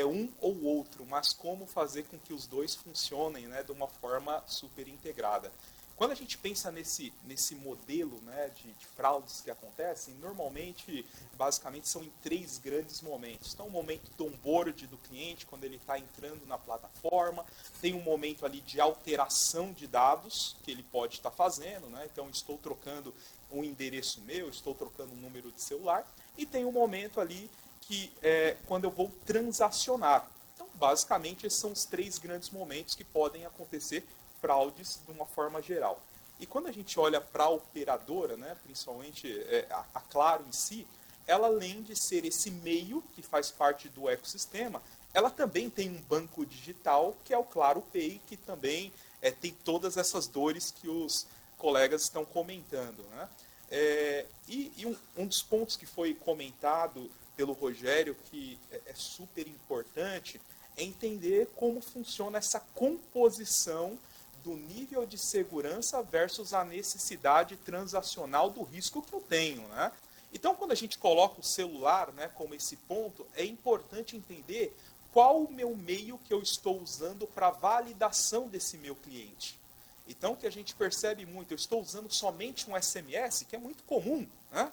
um ou outro, mas como fazer com que os dois funcionem, né, de uma forma super integrada. Quando a gente pensa nesse modelo, né, de fraudes que acontecem, normalmente, basicamente, são em 3 grandes momentos. Então, o momento do onboard do cliente, quando ele está entrando na plataforma, tem um momento ali de alteração de dados que ele pode estar fazendo, né? Então, estou trocando um endereço meu, estou trocando um número de celular, e tem um momento ali que é quando eu vou transacionar. Então, basicamente, esses são os 3 grandes momentos que podem acontecer fraudes de uma forma geral. E quando a gente olha para a operadora, né, principalmente a Claro em si, ela, além de ser esse meio que faz parte do ecossistema, ela também tem um banco digital, que é o Claro Pay, que também tem todas essas dores que os colegas estão comentando, né? Um dos pontos que foi comentado pelo Rogério, que é super importante, é entender como funciona essa composição do nível de segurança versus a necessidade transacional do risco que eu tenho, né? Então, quando a gente coloca o celular, né, como esse ponto, é importante entender qual o meu meio que eu estou usando para validação desse meu cliente. Então, o que a gente percebe muito, eu estou usando somente um SMS, que é muito comum, né?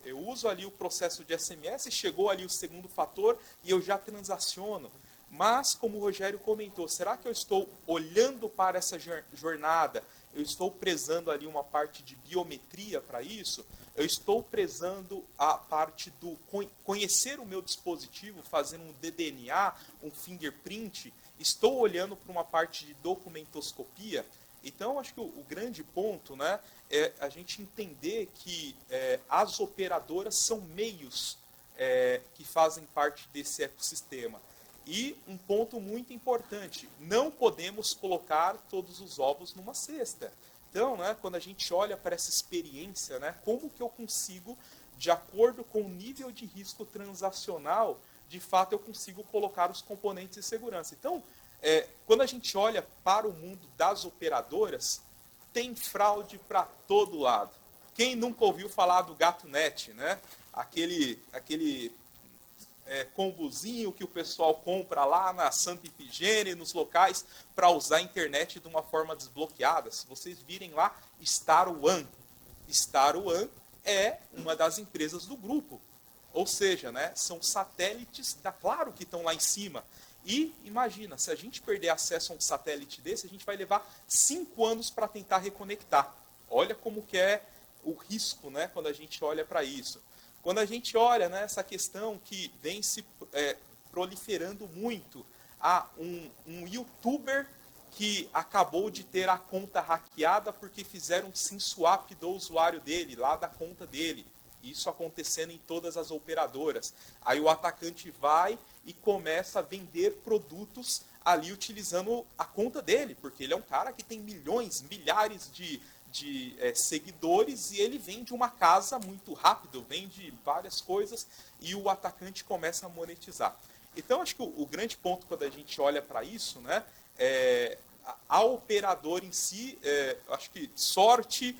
Eu uso ali o processo de SMS, chegou ali o segundo fator e eu já transaciono. Mas, como o Rogério comentou, será que eu estou olhando para essa jornada? Eu estou prezando ali uma parte de biometria para isso? Eu estou prezando a parte do conhecer o meu dispositivo, fazendo um DDNA, um fingerprint? Estou olhando para uma parte de documentoscopia? Então, acho que o grande ponto, né, é a gente entender que as operadoras são meios que fazem parte desse ecossistema. E um ponto muito importante, não podemos colocar todos os ovos numa cesta. Então, né, quando a gente olha para essa experiência, né, como que eu consigo, de acordo com o nível de risco transacional, de fato eu consigo colocar os componentes de segurança. Então, quando a gente olha para o mundo das operadoras, tem fraude para todo lado. Quem nunca ouviu falar do GatoNet, né? Aquele combozinho que o pessoal compra lá na Santa Ifigênia, nos locais, para usar a internet de uma forma desbloqueada. Se vocês virem lá, Star One. Star One é uma das empresas do grupo. Ou seja, né, são satélites da Claro que estão lá em cima. E imagina, se a gente perder acesso a um satélite desse, a gente vai levar 5 anos para tentar reconectar. Olha como que é o risco, né, quando a gente olha para isso. Quando a gente olha, né, essa questão que vem se proliferando muito, há um youtuber que acabou de ter a conta hackeada porque fizeram um SIM swap do usuário dele, lá da conta dele. Isso acontecendo em todas as operadoras. Aí o atacante vai e começa a vender produtos ali utilizando a conta dele, porque ele é um cara que tem milhões, milhares de seguidores e ele vende uma casa muito rápido, vende várias coisas e o atacante começa a monetizar. Então, acho que o grande ponto quando a gente olha para isso, né, a operadora em si, acho que sorte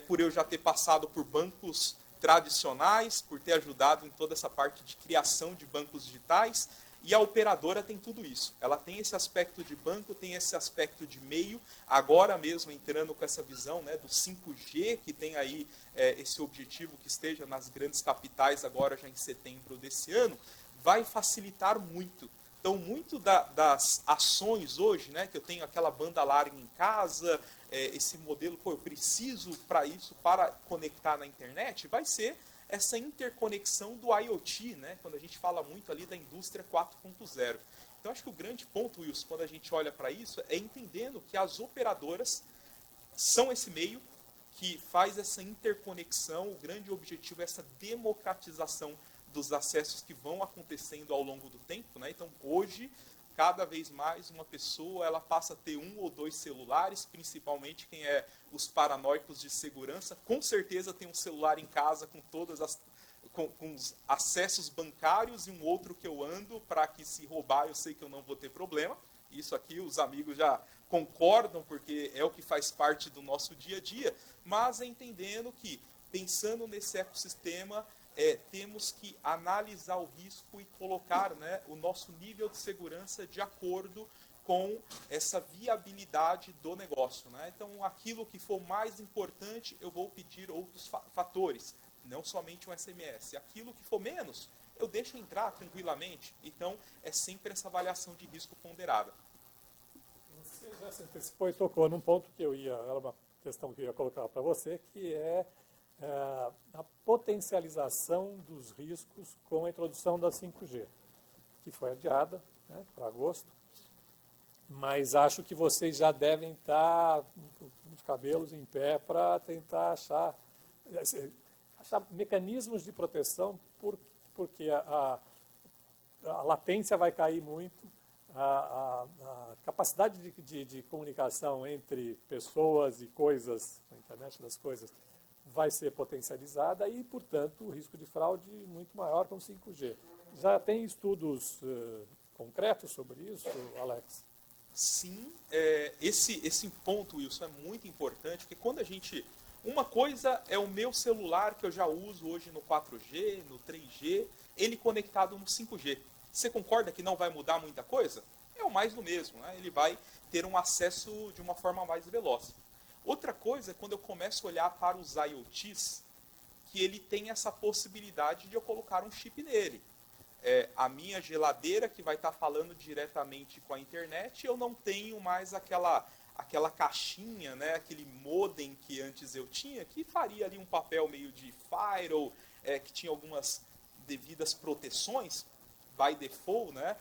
por eu já ter passado por bancos tradicionais, por ter ajudado em toda essa parte de criação de bancos digitais, e a operadora tem tudo isso. Ela tem esse aspecto de banco, tem esse aspecto de meio, agora mesmo entrando com essa visão, né, do 5G, que tem aí esse objetivo que esteja nas grandes capitais agora já em setembro desse ano, vai facilitar muito. Então, muito das ações hoje, né, que eu tenho aquela banda larga em casa, esse modelo, pô, eu preciso para isso, para conectar na internet, vai ser essa interconexão do IoT, né, quando a gente fala muito ali da indústria 4.0. Então, acho que o grande ponto, Wilson, quando a gente olha para isso, é entendendo que as operadoras são esse meio que faz essa interconexão, o grande objetivo é essa democratização dos acessos que vão acontecendo ao longo do tempo, né? Então, hoje, cada vez mais uma pessoa ela passa a ter 1 ou 2 celulares, principalmente quem é os paranoicos de segurança, com certeza tem um celular em casa com com os acessos bancários e um outro que eu ando para que se roubar eu sei que eu não vou ter problema. Isso aqui os amigos já concordam porque é o que faz parte do nosso dia a dia, mas entendendo que, pensando nesse ecossistema, temos que analisar o risco e colocar, né, o nosso nível de segurança de acordo com essa viabilidade do negócio, né? Então, aquilo que for mais importante, eu vou pedir outros fatores, não somente um SMS. Aquilo que for menos, eu deixo entrar tranquilamente. Então, é sempre essa avaliação de risco ponderada. Você já se antecipou e tocou num ponto que era uma questão que eu ia colocar para você, que é a potencialização dos riscos com a introdução da 5G, que foi adiada, né, para agosto, mas acho que vocês já devem estar com os cabelos em pé para tentar achar mecanismos de proteção, porque a latência vai cair muito, a capacidade de comunicação entre pessoas e coisas, na internet das coisas, vai ser potencializada e, portanto, o risco de fraude muito maior com 5G. Já tem estudos concretos sobre isso, Alex? Sim, esse ponto, Wilson, é muito importante, porque quando a gente... Uma coisa é o meu celular que eu já uso hoje no 4G, no 3G, ele conectado no 5G. Você concorda que não vai mudar muita coisa? É o mais do mesmo, né? Ele vai ter um acesso de uma forma mais veloz. Outra coisa é quando eu começo a olhar para os IoTs, que ele tem essa possibilidade de eu colocar um chip nele. A minha geladeira que vai estar falando diretamente com a internet, eu não tenho mais aquela caixinha, né, aquele modem que antes eu tinha, que faria ali um papel meio de firewall, que tinha algumas devidas proteções, by default, né?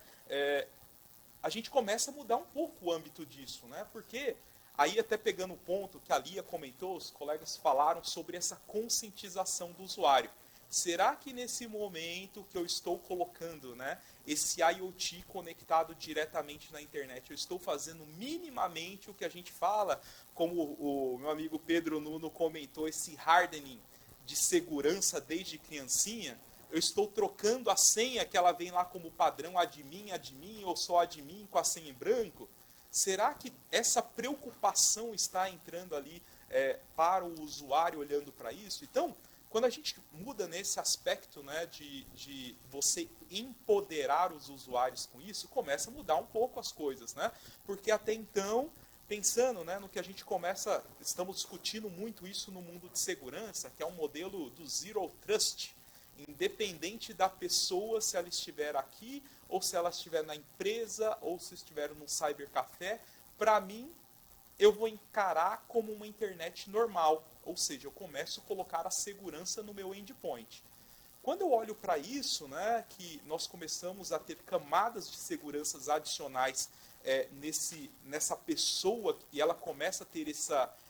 A gente começa a mudar um pouco o âmbito disso, né? Porque aí até pegando o ponto que a Lia comentou, os colegas falaram sobre essa conscientização do usuário. Será que nesse momento que eu estou colocando, né, esse IoT conectado diretamente na internet, eu estou fazendo minimamente o que a gente fala, como o meu amigo Pedro Nuno comentou, esse hardening de segurança desde criancinha? Eu estou trocando a senha que ela vem lá como padrão admin, ou só admin com a senha em branco? Será que essa preocupação está entrando ali para o usuário olhando para isso? Então, quando a gente muda nesse aspecto, né, de você empoderar os usuários com isso, começa a mudar um pouco as coisas, né? Porque até então, pensando, né, no que a gente estamos discutindo muito isso no mundo de segurança, que é um modelo do Zero Trust, independente da pessoa, se ela estiver aqui, ou se ela estiver na empresa, ou se estiver num cybercafé, para mim, eu vou encarar como uma internet normal, ou seja, eu começo a colocar a segurança no meu endpoint. Quando eu olho para isso, né, que nós começamos a ter camadas de seguranças adicionais nessa pessoa, e ela começa a ter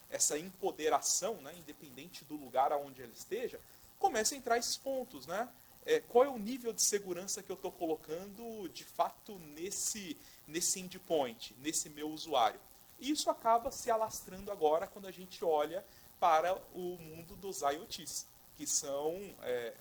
essa empoderação, né, independente do lugar aonde ela esteja, começa a entrar esses pontos, né? Qual é o nível de segurança que eu estou colocando, de fato, nesse endpoint, nesse meu usuário? E isso acaba se alastrando agora quando a gente olha para o mundo dos IoTs, que são,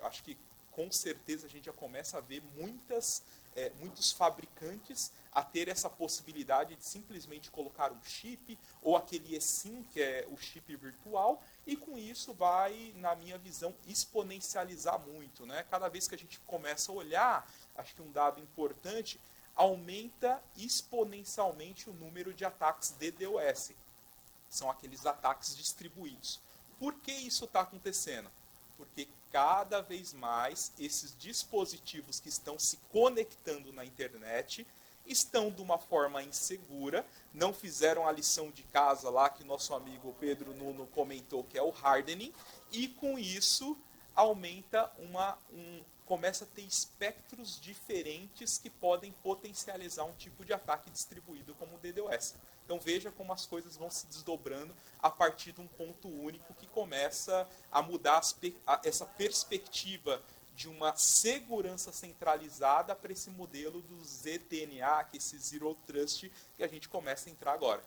acho que com certeza a gente já começa a ver muitos fabricantes a ter essa possibilidade de simplesmente colocar um chip, ou aquele eSIM, que é o chip virtual, e com isso vai, na minha visão, exponencializar muito, né? Cada vez que a gente começa a olhar, acho que um dado importante, aumenta exponencialmente o número de ataques DDoS. São aqueles ataques distribuídos. Por que isso está acontecendo? Porque cada vez mais esses dispositivos que estão se conectando na internet estão de uma forma insegura, não fizeram a lição de casa lá que nosso amigo Pedro Nuno comentou, que é o hardening, e com isso aumenta começa a ter espectros diferentes que podem potencializar um tipo de ataque distribuído como o DDoS. Então veja como as coisas vão se desdobrando a partir de um ponto único que começa a mudar essa perspectiva de uma segurança centralizada para esse modelo do ZTNA, que é esse Zero Trust, que a gente começa a entrar agora.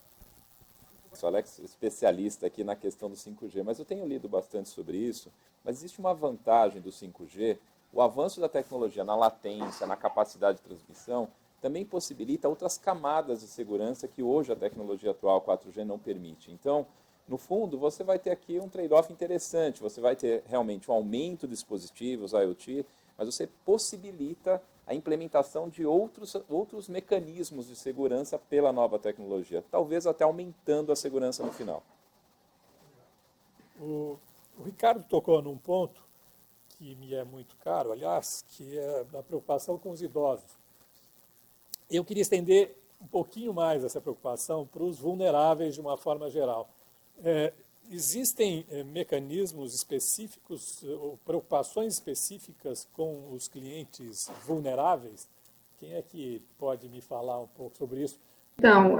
O Alex é especialista aqui na questão do 5G, mas eu tenho lido bastante sobre isso, mas existe uma vantagem do 5G, o avanço da tecnologia na latência, na capacidade de transmissão, também possibilita outras camadas de segurança que hoje a tecnologia atual 4G não permite. Então, no fundo, você vai ter aqui um trade-off interessante, você vai ter realmente um aumento de dispositivos IoT, mas você possibilita a implementação de outros mecanismos de segurança pela nova tecnologia, talvez até aumentando a segurança no final. O Ricardo tocou num ponto que me é muito caro, aliás, que é a preocupação com os idosos. Eu queria estender um pouquinho mais essa preocupação para os vulneráveis de uma forma geral. Existem mecanismos específicos, ou preocupações específicas com os clientes vulneráveis? Quem é que pode me falar um pouco sobre isso? Então,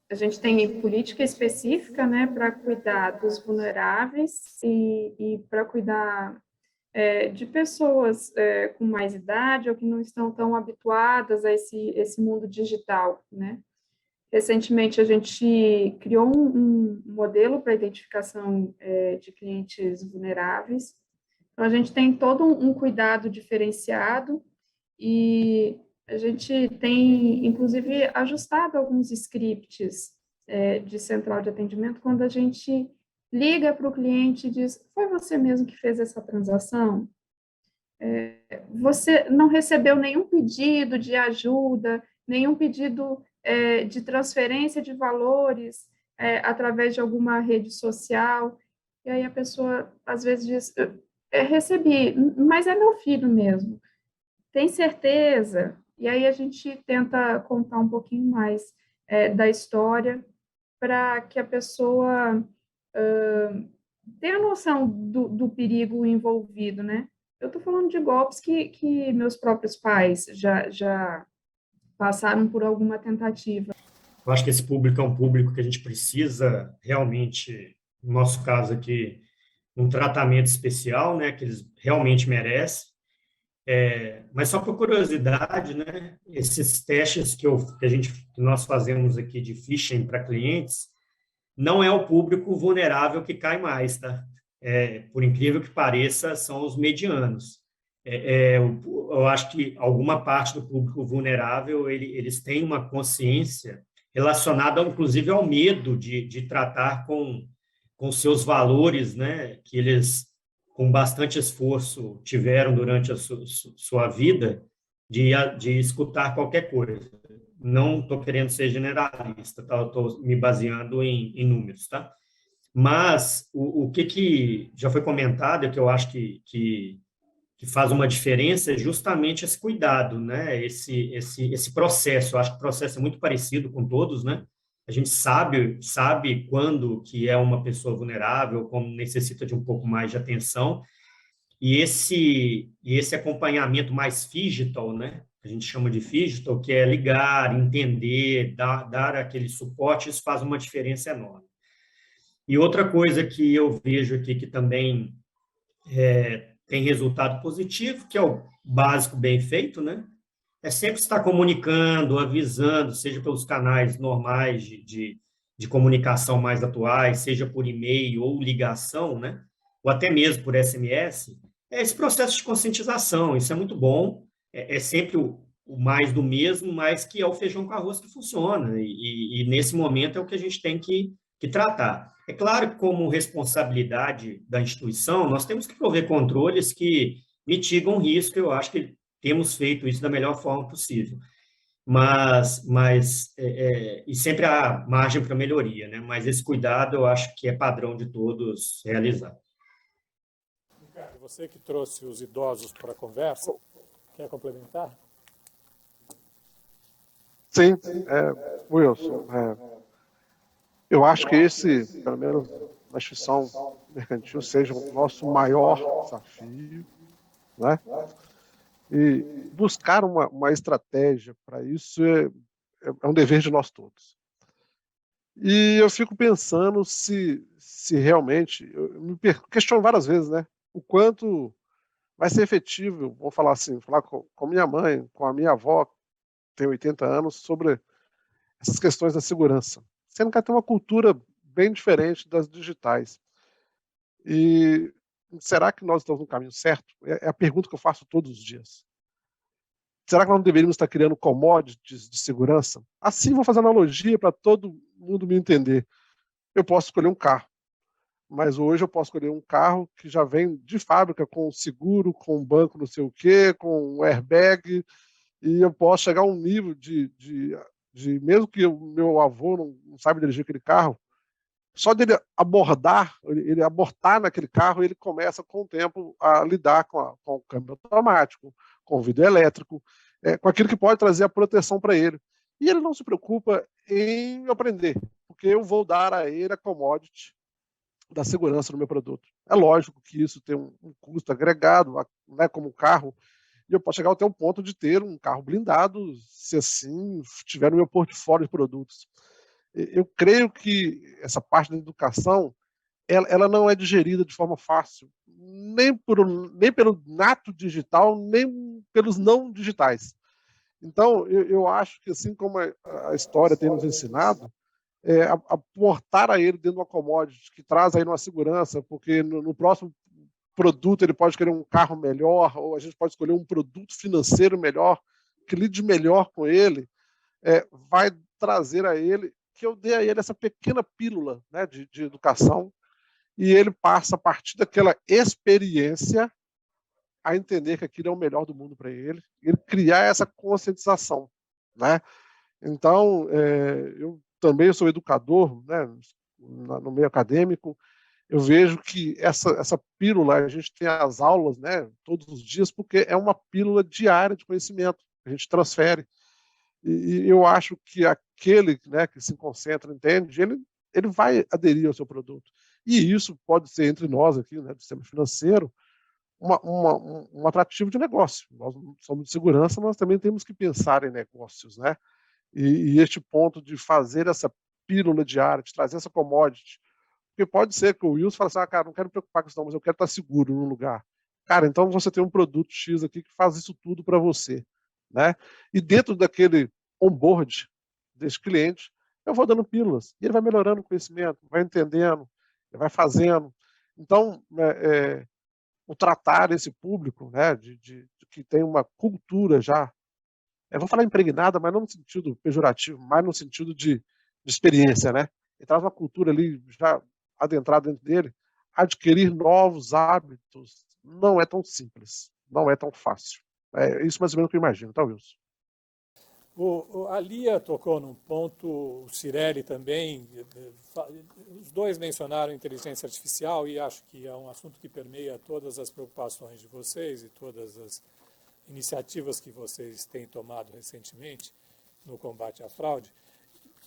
a gente tem política específica, né, para cuidar dos vulneráveis e para cuidar de pessoas com mais idade ou que não estão tão habituadas a esse mundo digital, né? Recentemente, a gente criou um modelo para identificação de clientes vulneráveis. Então, a gente tem todo um cuidado diferenciado e a gente tem, inclusive, ajustado alguns scripts de central de atendimento quando a gente liga para o cliente e diz: foi você mesmo que fez essa transação? Você não recebeu nenhum pedido de ajuda, nenhum pedido de transferência de valores através de alguma rede social? E aí a pessoa, às vezes, diz: recebi, mas é meu filho mesmo. Tem certeza? E aí a gente tenta contar um pouquinho mais da história para que a pessoa tenha noção do perigo envolvido, né? Eu estou falando de golpes que meus próprios pais já passaram por alguma tentativa. Eu acho que esse público é um público que a gente precisa realmente, no nosso caso aqui, um tratamento especial, né, que eles realmente merecem. Mas só por curiosidade, né, esses testes que nós fazemos aqui de phishing para clientes, não é o público vulnerável que cai mais, tá? Por incrível que pareça, são os medianos. Eu acho que alguma parte do público vulnerável, eles têm uma consciência relacionada, inclusive, ao medo de tratar com seus valores, né, que eles, com bastante esforço, tiveram durante a sua vida, de escutar qualquer coisa. Não estou querendo ser generalista, tá? Estou me baseando em números, tá? Mas o que já foi comentado, que eu acho que faz uma diferença, é justamente esse cuidado, né? Esse processo. Eu acho que o processo é muito parecido com todos, né? A gente sabe quando que é uma pessoa vulnerável, como necessita de um pouco mais de atenção, e esse acompanhamento mais digital, né? A gente chama de digital, que é ligar, entender, dar aquele suporte, isso faz uma diferença enorme. E outra coisa que eu vejo aqui que também tem resultado positivo, que é o básico bem feito, né? É sempre estar comunicando, avisando, seja pelos canais normais de comunicação mais atuais, seja por e-mail ou ligação, né? Ou até mesmo por SMS, esse processo de conscientização. Isso é muito bom, é sempre o mais do mesmo, mas que é o feijão com arroz que funciona, e nesse momento é o que a gente tem que tratar. É claro que, como responsabilidade da instituição, nós temos que prover controles que mitigam o risco. Eu acho que temos feito isso da melhor forma possível. E sempre há margem para melhoria, né? Mas esse cuidado eu acho que é padrão de todos realizar. Você que trouxe os idosos para a conversa, quer complementar? Sim, Wilson, eu acho que esse, pelo menos na instituição mercantil, seja o nosso maior desafio, né? E buscar uma estratégia para isso é um dever de nós todos. E eu fico pensando se realmente, eu me questiono várias vezes, né? O quanto vai ser efetivo, vou falar assim, falar com minha mãe, com a minha avó, que tem 80 anos, sobre essas questões da segurança. Sendo que ela tem uma cultura bem diferente das digitais. E será que nós estamos no caminho certo? É a pergunta que eu faço todos os dias. Será que nós não deveríamos estar criando commodities de segurança? Assim, vou fazer analogia para todo mundo me entender. Eu posso escolher um carro, mas hoje eu posso escolher um carro que já vem de fábrica com seguro, com banco não sei o quê, com airbag, e eu posso chegar a um nível mesmo que o meu avô não saiba dirigir aquele carro, só dele abordar, ele abortar naquele carro, ele começa com o tempo a lidar com o câmbio automático, com o vidro elétrico, com aquilo que pode trazer a proteção para ele. E ele não se preocupa em aprender, porque eu vou dar a ele a commodity da segurança no meu produto. É lógico que isso tem um custo agregado, né, como um carro, e eu posso chegar até um ponto de ter um carro blindado, se assim tiver no meu portfólio de produtos. Eu creio que essa parte da educação, ela não é digerida de forma fácil, nem pelo nato digital, nem pelos não digitais. Então, eu acho que, assim como a história tem nos ensinado, aportar a ele dentro de uma commodity que traz aí uma segurança, porque no próximo produto ele pode querer um carro melhor, ou a gente pode escolher um produto financeiro melhor, que lide melhor com ele, vai trazer a ele, que eu dei a ele essa pequena pílula, né, de educação, e ele passa a partir daquela experiência a entender que aquilo é o melhor do mundo para ele, ele criar essa conscientização, né? Então, eu também sou educador, né, no meio acadêmico, eu vejo que essa pílula, a gente tem as aulas, né, todos os dias, porque é uma pílula diária de conhecimento, a gente transfere. E eu acho que aquele, né, que se concentra, entende, ele vai aderir ao seu produto. E isso pode ser, entre nós aqui, né, do sistema financeiro, um atrativo de negócio. Nós somos de segurança, mas também temos que pensar em negócios, né? E este ponto de fazer essa pílula diária, de trazer essa commodity, porque pode ser que o Wilson fale assim, cara, não quero me preocupar com isso não, mas eu quero estar seguro no lugar. Cara, então você tem um produto X aqui que faz isso tudo para você, né? E dentro daquele onboard desse cliente, eu vou dando pílulas, e ele vai melhorando o conhecimento, vai entendendo, vai fazendo. Então, o tratar esse público, né, de que tem uma cultura já, vou falar impregnada, mas não no sentido pejorativo, mas no sentido de experiência, né? Ele traz uma cultura ali já adentrada dentro dele, adquirir novos hábitos não é tão simples, não é tão fácil. É isso mais ou menos que eu imagino, tá, Wilson? A Lia tocou num ponto, o Cirelli também, os dois mencionaram inteligência artificial e acho que é um assunto que permeia todas as preocupações de vocês e todas as iniciativas que vocês têm tomado recentemente no combate à fraude.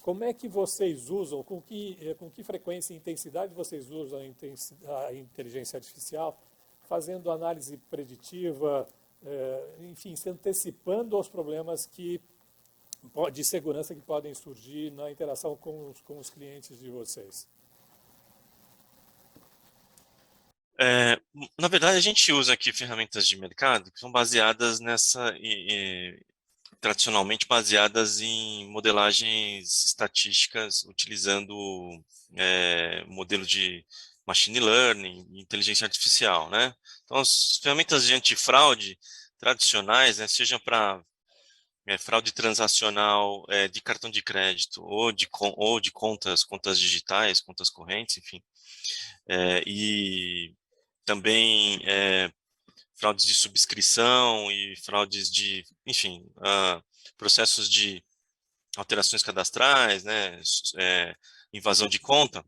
Como é que vocês usam, com que frequência e intensidade vocês usam a inteligência artificial, fazendo análise preditiva, enfim, se antecipando aos problemas de segurança que podem surgir na interação com os clientes de vocês? Na verdade, a gente usa aqui ferramentas de mercado que são baseadas tradicionalmente baseadas em modelagens estatísticas, utilizando modelo de machine learning, inteligência artificial, né? Então, as ferramentas de antifraude tradicionais, né, seja para fraude transacional de cartão de crédito ou de contas digitais, contas correntes, enfim, e também fraudes de subscrição e fraudes de, enfim, processos de alterações cadastrais, né, invasão de conta,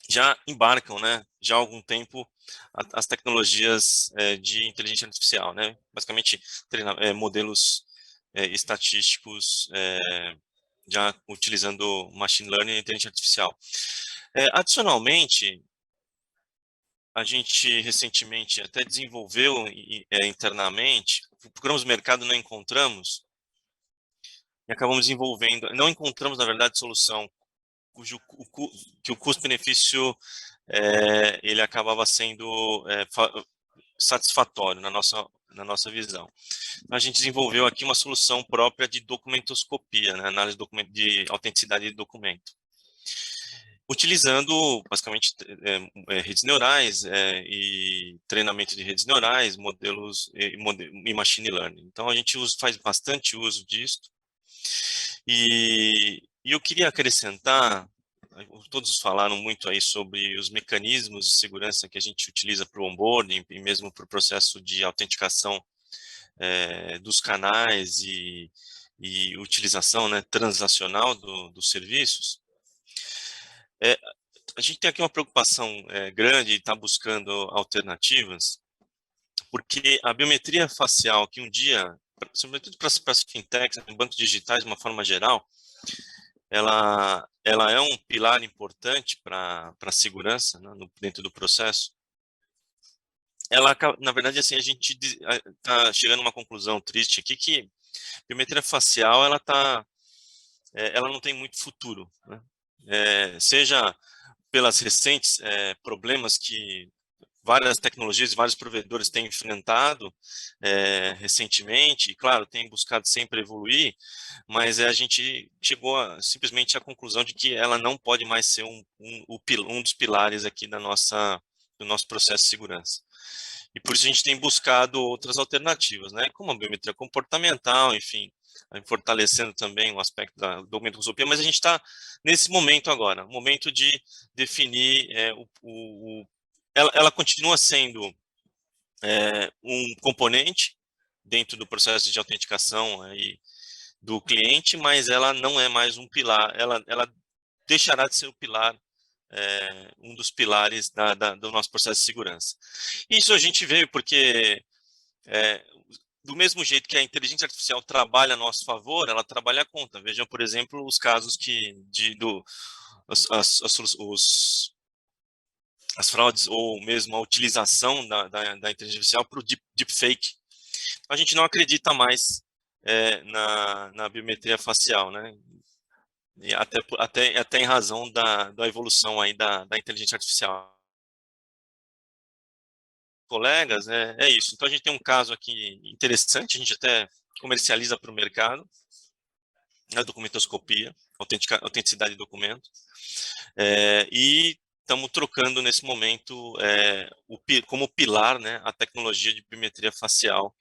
já embarcam, né, já há algum tempo as tecnologias de inteligência artificial, né, basicamente modelos estatísticos já utilizando machine learning e inteligência artificial. Adicionalmente, a gente recentemente até desenvolveu internamente, procuramos o mercado, não encontramos, e acabamos desenvolvendo, não encontramos, na verdade, solução que o custo-benefício ele acabava sendo satisfatório na nossa visão. A gente desenvolveu aqui uma solução própria de documentoscopia, né, análise de autenticidade de documento, utilizando basicamente redes neurais e treinamento de redes neurais, modelos e machine learning. Então a gente faz bastante uso disso. E eu queria acrescentar, todos falaram muito aí sobre os mecanismos de segurança que a gente utiliza para o onboarding e mesmo para o processo de autenticação dos canais e utilização, né, transacional dos serviços. A gente tem aqui uma preocupação grande de estar buscando alternativas, porque a biometria facial, que um dia, sobretudo para as fintechs, bancos digitais de uma forma geral, ela é um pilar importante para a segurança, né, dentro do processo. Ela, na verdade, assim, a gente está chegando a uma conclusão triste aqui, que a biometria facial ela não tem muito futuro, né? Seja pelas recentes problemas que várias tecnologias e vários provedores têm enfrentado recentemente, e claro, tem buscado sempre evoluir, mas a gente chegou simplesmente à conclusão de que ela não pode mais ser um dos pilares aqui do nosso processo de segurança. E por isso a gente tem buscado outras alternativas, né, como a biometria comportamental, enfim, fortalecendo também o aspecto da documentoscopia, mas a gente está nesse momento agora, o momento de definir ela continua sendo um componente dentro do processo de autenticação aí do cliente, mas ela não é mais um pilar, ela deixará de ser o pilar, um dos pilares do nosso processo de segurança. Isso a gente veio porque, do mesmo jeito que a inteligência artificial trabalha a nosso favor, ela trabalha contra. Vejam, por exemplo, os casos as fraudes ou mesmo a utilização da inteligência artificial para o deepfake. A gente não acredita mais na biometria facial, né? E até em razão da evolução aí da inteligência artificial. Colegas, é isso. Então a gente tem um caso aqui interessante, a gente até comercializa para o mercado, a documentoscopia, autenticidade de documento, e estamos trocando nesse momento como pilar, né, a tecnologia de biometria facial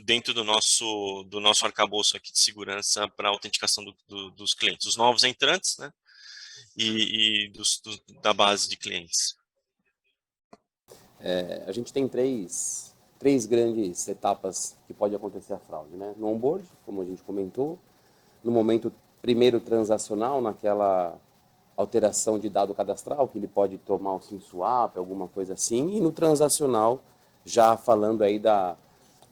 dentro do nosso arcabouço aqui de segurança para a autenticação dos clientes, os novos entrantes, né, e da base de clientes. A gente tem três grandes etapas que pode acontecer a fraude, né? No onboard, como a gente comentou, no momento primeiro transacional, naquela alteração de dado cadastral, que ele pode tomar o SIM swap, alguma coisa assim, e no transacional, já falando aí da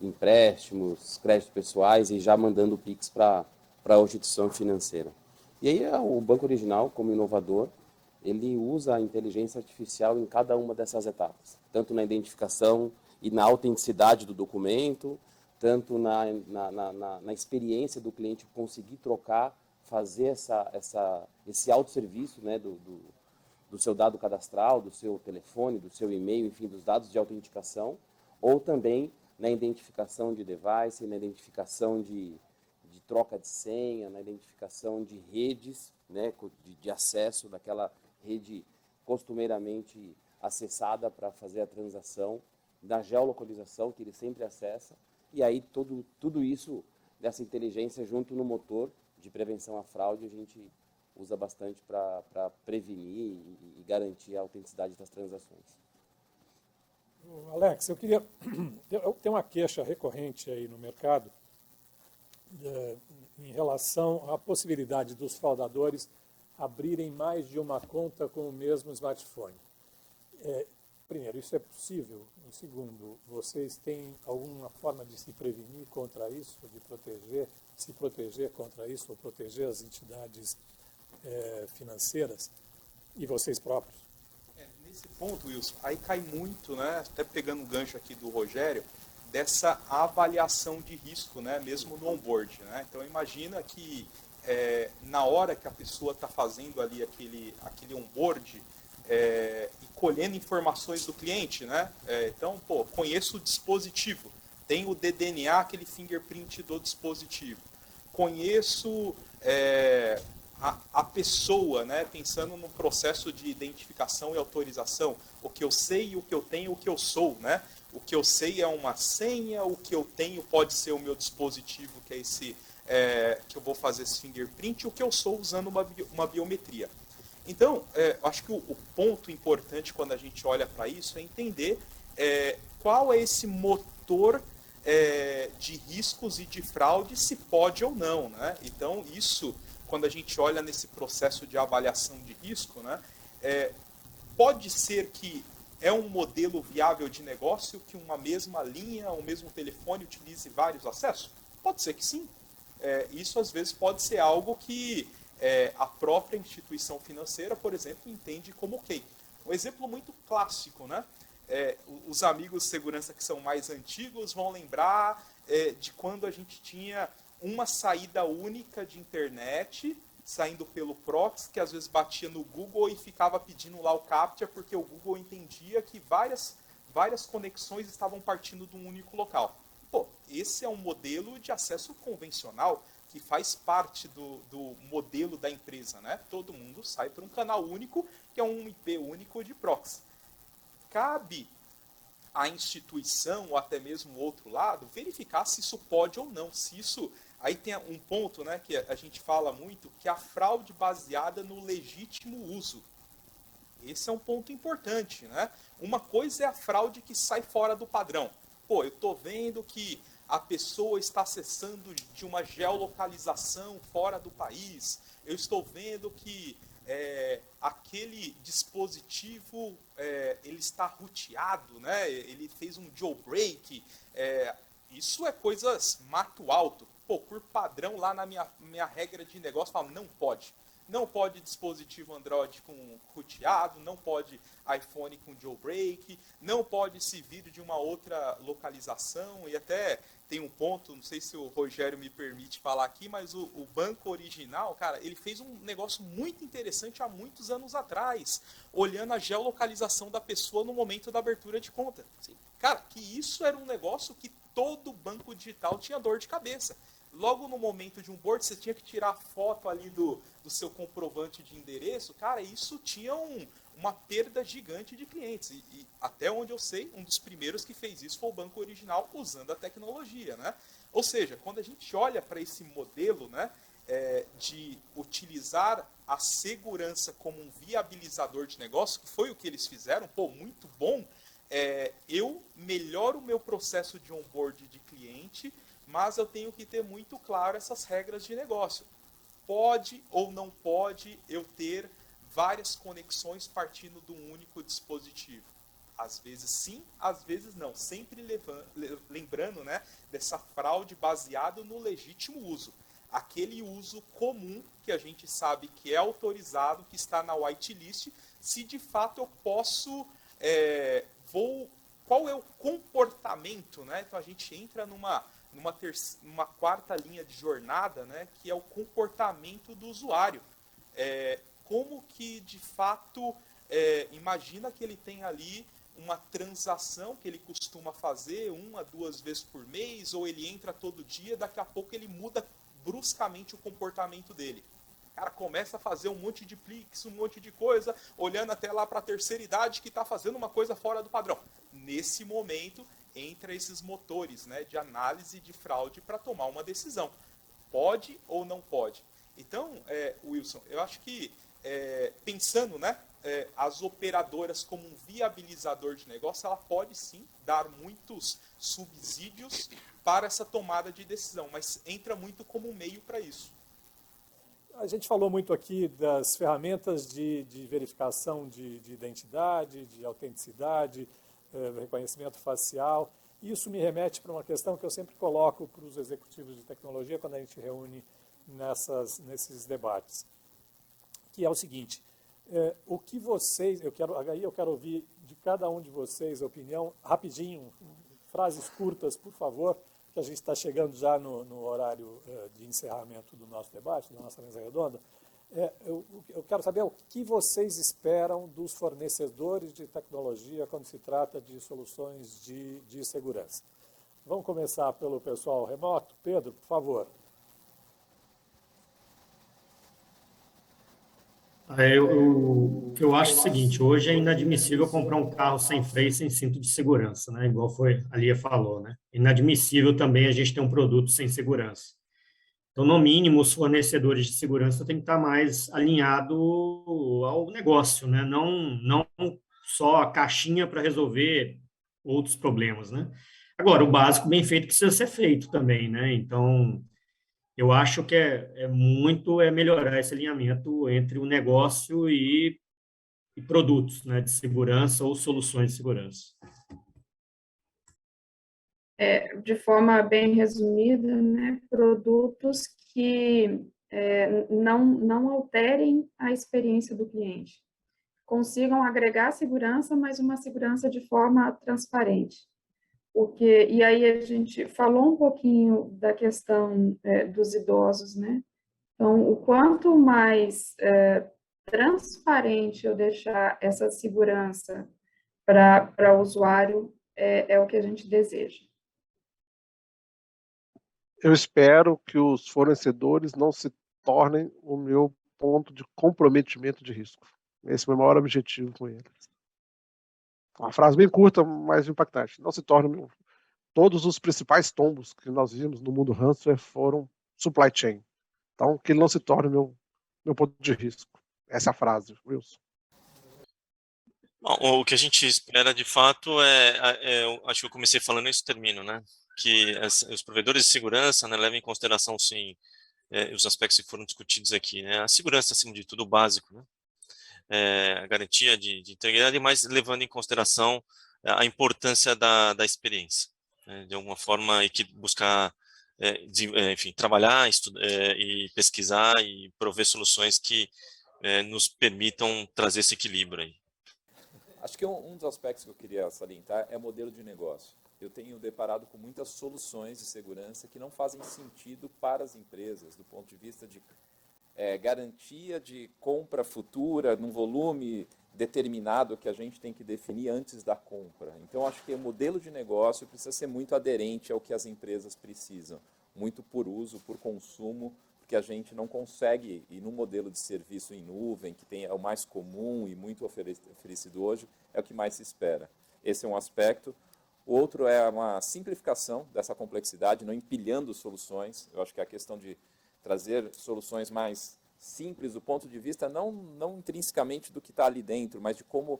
empréstimos, créditos pessoais e já mandando o Pix para a instituição financeira. E aí o Banco Original, como inovador, ele usa a inteligência artificial em cada uma dessas etapas, tanto na identificação e na autenticidade do documento, tanto na experiência do cliente conseguir trocar, fazer esse autosserviço, né, do seu dado cadastral, do seu telefone, do seu e-mail, enfim, dos dados de autenticação, ou também na identificação de device, na identificação de troca de senha, na identificação de redes, né, de acesso daquela rede costumeiramente acessada para fazer a transação, da geolocalização que ele sempre acessa, e aí tudo isso dessa inteligência junto no motor de prevenção à fraude a gente usa bastante para prevenir e garantir a autenticidade das transações. Alex, eu tenho uma queixa recorrente aí no mercado em relação à possibilidade dos fraudadores abrirem mais de uma conta com o mesmo smartphone. primeiro, isso é possível? Em segundo, vocês têm alguma forma de se prevenir contra isso, de proteger, se proteger contra isso, ou proteger as entidades financeiras e vocês próprios? Nesse ponto, Wilson, aí cai muito, né, até pegando o gancho aqui do Rogério, dessa avaliação de risco, né, mesmo no onboard. Né? Então, imagina que na hora que a pessoa está fazendo ali aquele onboard, e colhendo informações do cliente, né? Então, conheço o dispositivo, tenho o DDNA, aquele fingerprint do dispositivo, conheço a pessoa, né? Pensando no processo de identificação e autorização, o que eu sei, o que eu tenho, o que eu sou, né? O que eu sei é uma senha, o que eu tenho pode ser o meu dispositivo, que é esse que eu vou fazer esse fingerprint, o que eu sou usando uma biometria. Então, acho que o ponto importante quando a gente olha para isso é entender qual é esse motor de riscos e de fraude, se pode ou não. Né? Então, isso, quando a gente olha nesse processo de avaliação de risco, né, pode ser que é um modelo viável de negócio que uma mesma linha, o mesmo telefone utilize vários acessos? Pode ser que sim. Isso, às vezes, pode ser algo que a própria instituição financeira, por exemplo, entende como ok. Um exemplo muito clássico, né? Os amigos de segurança que são mais antigos vão lembrar de quando a gente tinha uma saída única de internet, saindo pelo proxy, que às vezes batia no Google e ficava pedindo lá o CAPTCHA, porque o Google entendia que várias conexões estavam partindo de um único local. Esse é um modelo de acesso convencional, que faz parte do modelo da empresa, né? Todo mundo sai para um canal único, que é um IP único de proxy. Cabe à instituição, ou até mesmo o outro lado, verificar se isso pode ou não. Se isso... Aí tem um ponto, né, que a gente fala muito, que é a fraude baseada no legítimo uso. Esse é um ponto importante, né? Uma coisa é a fraude que sai fora do padrão. Eu estou vendo que a pessoa está acessando de uma geolocalização fora do país. Eu estou vendo que aquele dispositivo ele está roteado, né? Ele fez um jailbreak. Isso é coisas mato alto. Por padrão, lá na minha regra de negócio, fala, não pode. Não pode dispositivo Android com roteado, não pode iPhone com jailbreak, não pode se vir de uma outra localização. E até tem um ponto, não sei se o Rogério me permite falar aqui, mas o banco original, cara, ele fez um negócio muito interessante há muitos anos atrás, olhando a geolocalização da pessoa no momento da abertura de conta. Sim. Cara, que isso era um negócio que todo banco digital tinha dor de cabeça. Logo no momento de um board, você tinha que tirar foto ali do seu comprovante de endereço. Cara, isso tinha uma perda gigante de clientes. E até onde eu sei, um dos primeiros que fez isso foi o banco original usando a tecnologia. Né? Ou seja, quando a gente olha para esse modelo, né, de utilizar a segurança como um viabilizador de negócio, que foi o que eles fizeram, muito bom, eu melhoro o meu processo de onboard de cliente, mas eu tenho que ter muito claro essas regras de negócio. Pode ou não pode eu ter várias conexões partindo de um único dispositivo? Às vezes sim, às vezes não. Sempre lembrando, né, dessa fraude baseada no legítimo uso. Aquele uso comum que a gente sabe que é autorizado, que está na whitelist, se de fato eu posso... qual é o comportamento? Né? Então a gente entra numa quarta linha de jornada, né, que é o comportamento do usuário. Como que, de fato, imagina que ele tem ali uma transação que ele costuma fazer 1 a 2 vezes por mês, ou ele entra todo dia, daqui a pouco ele muda bruscamente o comportamento dele. O cara começa a fazer um monte de Pix, um monte de coisa, olhando até lá para a terceira idade que está fazendo uma coisa fora do padrão. Nesse momento, entra esses motores, né, de análise de fraude para tomar uma decisão. Pode ou não pode? Então, Wilson, eu acho que, pensando, né, as operadoras como um viabilizador de negócio, ela pode sim dar muitos subsídios para essa tomada de decisão, mas entra muito como um meio para isso. A gente falou muito aqui das ferramentas de verificação de identidade, de autenticidade, reconhecimento facial. Isso me remete para uma questão que eu sempre coloco para os executivos de tecnologia quando a gente reúne nesses debates, que é o seguinte: o que vocês, eu quero ouvir de cada um de vocês a opinião, rapidinho, frases curtas, por favor, que a gente está chegando já no horário de encerramento do nosso debate, da nossa mesa redonda. Eu quero saber o que vocês esperam dos fornecedores de tecnologia quando se trata de soluções de segurança. Vamos começar pelo pessoal remoto. Pedro, por favor. Eu acho o seguinte: hoje é inadmissível comprar um carro sem freio, sem cinto de segurança, né? Igual a Lia falou, né? Inadmissível também a gente ter um produto sem segurança. Então, no mínimo, os fornecedores de segurança têm que estar mais alinhados ao negócio, né? Não só a caixinha para resolver outros problemas, né? Agora, o básico bem feito precisa ser feito também, né? Então, eu acho que é melhorar esse alinhamento entre o negócio e produtos, né, de segurança ou soluções de segurança. De forma bem resumida, né, produtos que não alterem a experiência do cliente, consigam agregar segurança, mas uma segurança de forma transparente. E aí a gente falou um pouquinho da questão dos idosos, né? Então, o quanto mais transparente eu deixar essa segurança para o usuário, é o que a gente deseja. Eu espero que os fornecedores não se tornem o meu ponto de comprometimento de risco. Esse é o meu maior objetivo com eles. Uma frase bem curta, mas impactante. Não se tornem. Todos os principais tombos que nós vimos no mundo ransomware foram supply chain. Então, que ele não se torne meu ponto de risco. Essa é a frase, Wilson. Bom, o que a gente espera, de fato, acho que eu comecei falando isso, termino, né? Que os provedores de segurança, né, levem em consideração, sim, os aspectos que foram discutidos aqui, né? A segurança, acima de tudo, o básico, né? A garantia de integridade, mas levando em consideração a importância da experiência, né? De alguma forma, buscar, enfim, trabalhar, e pesquisar e prover soluções que nos permitam trazer esse equilíbrio aí. Acho que um dos aspectos que eu queria salientar é o modelo de negócio. Eu tenho deparado com muitas soluções de segurança que não fazem sentido para as empresas, do ponto de vista de garantia de compra futura num volume determinado que a gente tem que definir antes da compra. Então, acho que o modelo de negócio precisa ser muito aderente ao que as empresas precisam, muito por uso, por consumo, porque a gente não consegue, e no modelo de serviço em nuvem, que é o mais comum e muito oferecido hoje, é o que mais se espera. Esse é um aspecto. O outro é uma simplificação dessa complexidade, não empilhando soluções. Eu acho que é a questão de trazer soluções mais simples do ponto de vista, não intrinsecamente do que está ali dentro, mas de como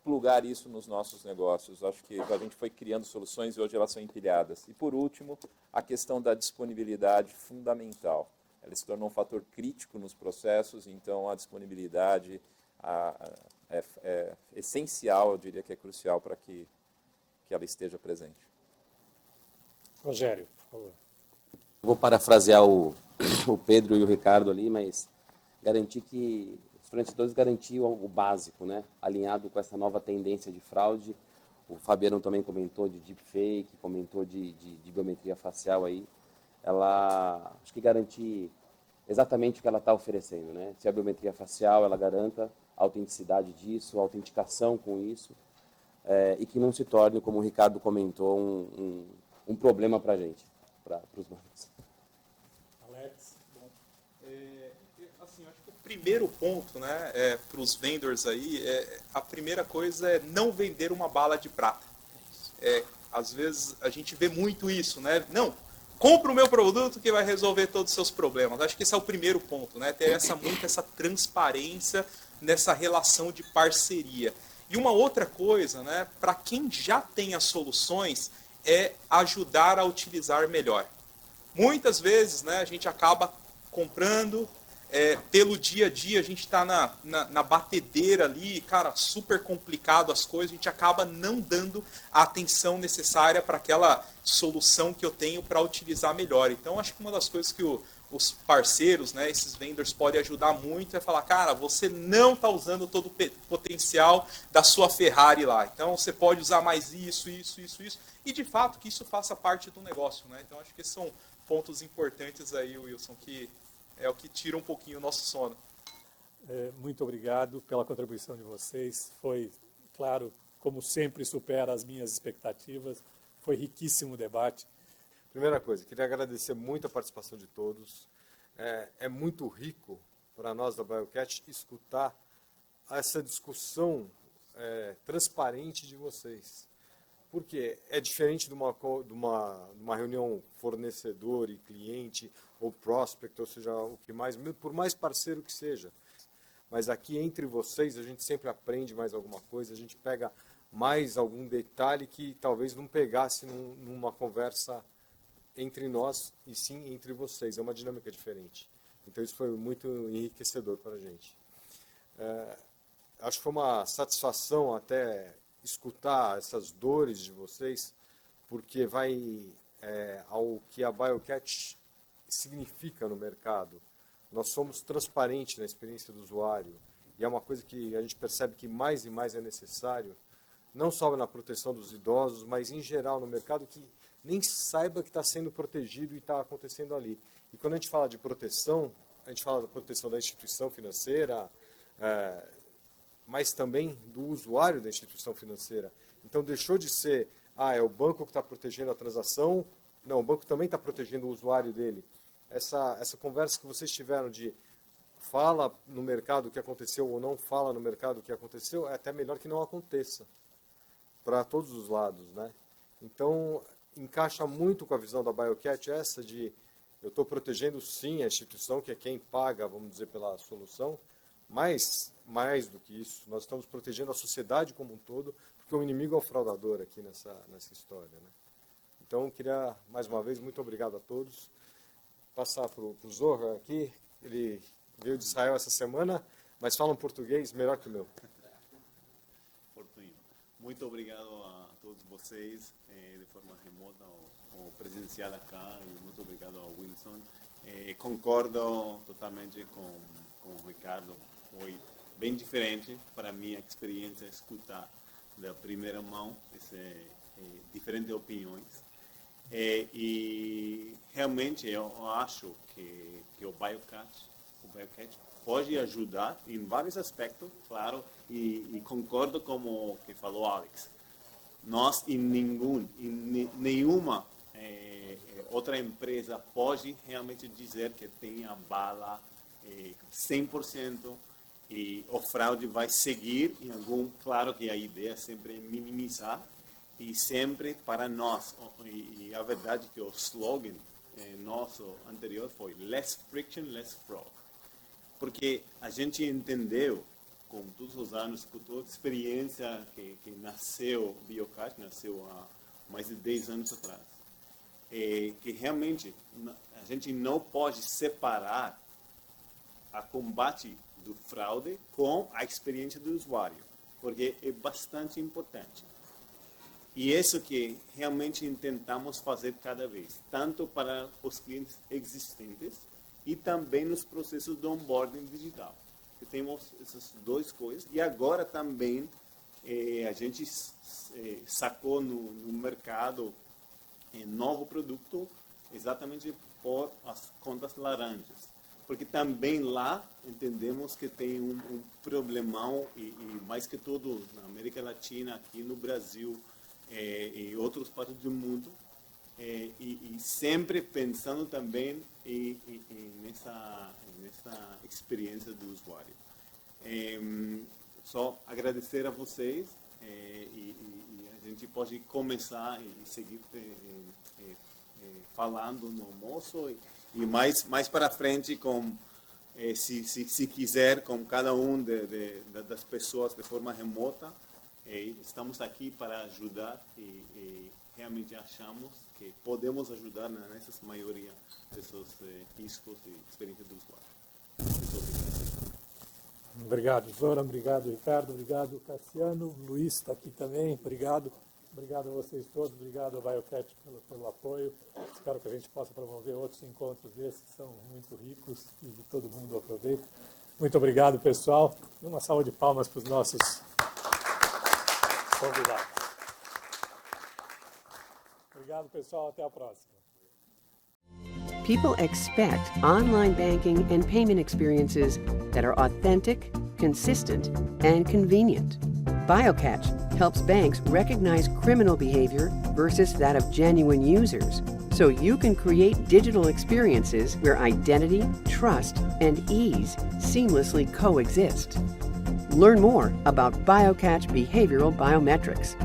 plugar isso nos nossos negócios. Eu acho que a gente foi criando soluções e hoje elas são empilhadas. E, por último, a questão da disponibilidade fundamental. Ela se tornou um fator crítico nos processos, então a disponibilidade é essencial, eu diria que é crucial para que ela esteja presente. Rogério, por favor. Vou parafrasear o Pedro e o Ricardo ali, mas garantir que os fornecedores garantiam o básico, né? Alinhado com essa nova tendência de fraude. O Fabiano também comentou de deepfake, comentou de biometria facial aí. Acho que garantir exatamente o que ela está oferecendo, né? Se a biometria facial, ela garanta a autenticidade disso, a autenticação com isso, e que não se torne, como o Ricardo comentou, um problema para a gente, para os bancos. Alex, bom. Assim, acho que o primeiro ponto, né, para os vendors aí, a primeira coisa é não vender uma bala de prata. Às vezes a gente vê muito isso, né? Não, compra o meu produto que vai resolver todos os seus problemas. Acho que esse é o primeiro ponto, né? Ter essa transparência nessa relação de parceria. E uma outra coisa, né, para quem já tem as soluções, é ajudar a utilizar melhor. Muitas vezes, né, a gente acaba comprando, pelo dia a dia, a gente está na batedeira ali, cara, super complicado as coisas, a gente acaba não dando a atenção necessária para aquela solução que eu tenho para utilizar melhor. Então, acho que uma das coisas que os parceiros, né, esses vendors podem ajudar muito é falar, cara, você não está usando todo o potencial da sua Ferrari lá. Então, você pode usar mais isso. E, de fato, que isso faça parte do negócio, né? Então, acho que esses são pontos importantes aí, Wilson, que é o que tira um pouquinho o nosso sono. Muito obrigado pela contribuição de vocês. Foi, claro, como sempre, supera as minhas expectativas. Foi riquíssimo o debate. Primeira coisa, queria agradecer muito a participação de todos. É muito rico para nós da BioCat escutar essa discussão transparente de vocês. Porque é diferente de uma reunião fornecedor e cliente, ou prospect, ou seja, o que mais, por mais parceiro que seja. Mas aqui entre vocês a gente sempre aprende mais alguma coisa, a gente pega mais algum detalhe que talvez não pegasse numa conversa entre nós e sim entre vocês. É uma dinâmica diferente. Então isso foi muito enriquecedor para a gente. Acho que foi uma satisfação até escutar essas dores de vocês, porque vai ao que a BioCat significa no mercado. Nós somos transparentes na experiência do usuário e é uma coisa que a gente percebe que mais e mais é necessário, não só na proteção dos idosos, mas em geral no mercado que nem saiba que está sendo protegido e está acontecendo ali. E quando a gente fala de proteção, a gente fala da proteção da instituição financeira, mas também do usuário da instituição financeira. Então deixou de ser, é o banco que está protegendo a transação, não, o banco também está protegendo o usuário dele. Essa conversa que vocês tiveram de fala no mercado o que aconteceu ou não fala no mercado o que aconteceu, é até melhor que não aconteça, para todos os lados, né? Então, encaixa muito com a visão da BioCat essa de eu estou protegendo sim a instituição, que é quem paga, vamos dizer, pela solução, mas mais do que isso, nós estamos protegendo a sociedade como um todo, porque o inimigo é o fraudador aqui nessa história, né? Então, queria, mais uma vez, muito obrigado a todos. Passar para o Zohar aqui, ele veio de Israel essa semana, mas fala um português melhor que o meu. Muito obrigado a todos vocês, de forma remota ou presencial acá, e muito obrigado ao Wilson. Concordo totalmente com o Ricardo, foi bem diferente para mim a experiência escutar da primeira mão diferentes opiniões. E realmente eu acho que o BioCat pode ajudar em vários aspectos, claro, e concordo com o que falou Alex. Nós em nenhuma outra empresa pode realmente dizer que tem a bala 100% e o fraude vai seguir em algum, claro que a ideia sempre é minimizar e sempre para nós, e a verdade é que o slogan nosso anterior foi less friction, less fraud. Porque a gente entendeu, com todos os anos, com toda a experiência que nasceu, BioCat nasceu há mais de 10 anos atrás, que realmente a gente não pode separar a combate do fraude com a experiência do usuário, porque é bastante importante. E isso que realmente tentamos fazer cada vez, tanto para os clientes existentes e também nos processos de onboarding digital. Que temos essas duas coisas. E agora também a gente sacou no mercado novo produto exatamente por as contas laranjas. Porque também lá entendemos que tem um problemão, e mais que tudo na América Latina, aqui no Brasil, e outros partes do mundo, e sempre pensando também nessa experiência do usuário. Só agradecer a vocês, e a gente pode começar e seguir falando no almoço e mais para frente se quiser, com cada das pessoas de forma remota. Estamos aqui para ajudar e realmente achamos que podemos ajudar nessa maioria desses riscos e experiências do usuário. Obrigado, Zoran. Obrigado, Ricardo. Obrigado, Cassiano. Luiz está aqui também. Obrigado. Obrigado a vocês todos. Obrigado ao BioCat pelo apoio. Espero que a gente possa promover outros encontros desses, que são muito ricos e que todo mundo aproveite. Muito obrigado, pessoal. E uma salva de palmas para os nossos convidados. Obrigado, pessoal. Até a próxima. People expect online banking and payment experiences that are authentic, consistent, and convenient. BioCatch helps banks recognize criminal behavior versus that of genuine users, so you can create digital experiences where identity, trust, and ease seamlessly coexist. Learn more about BioCatch behavioral biometrics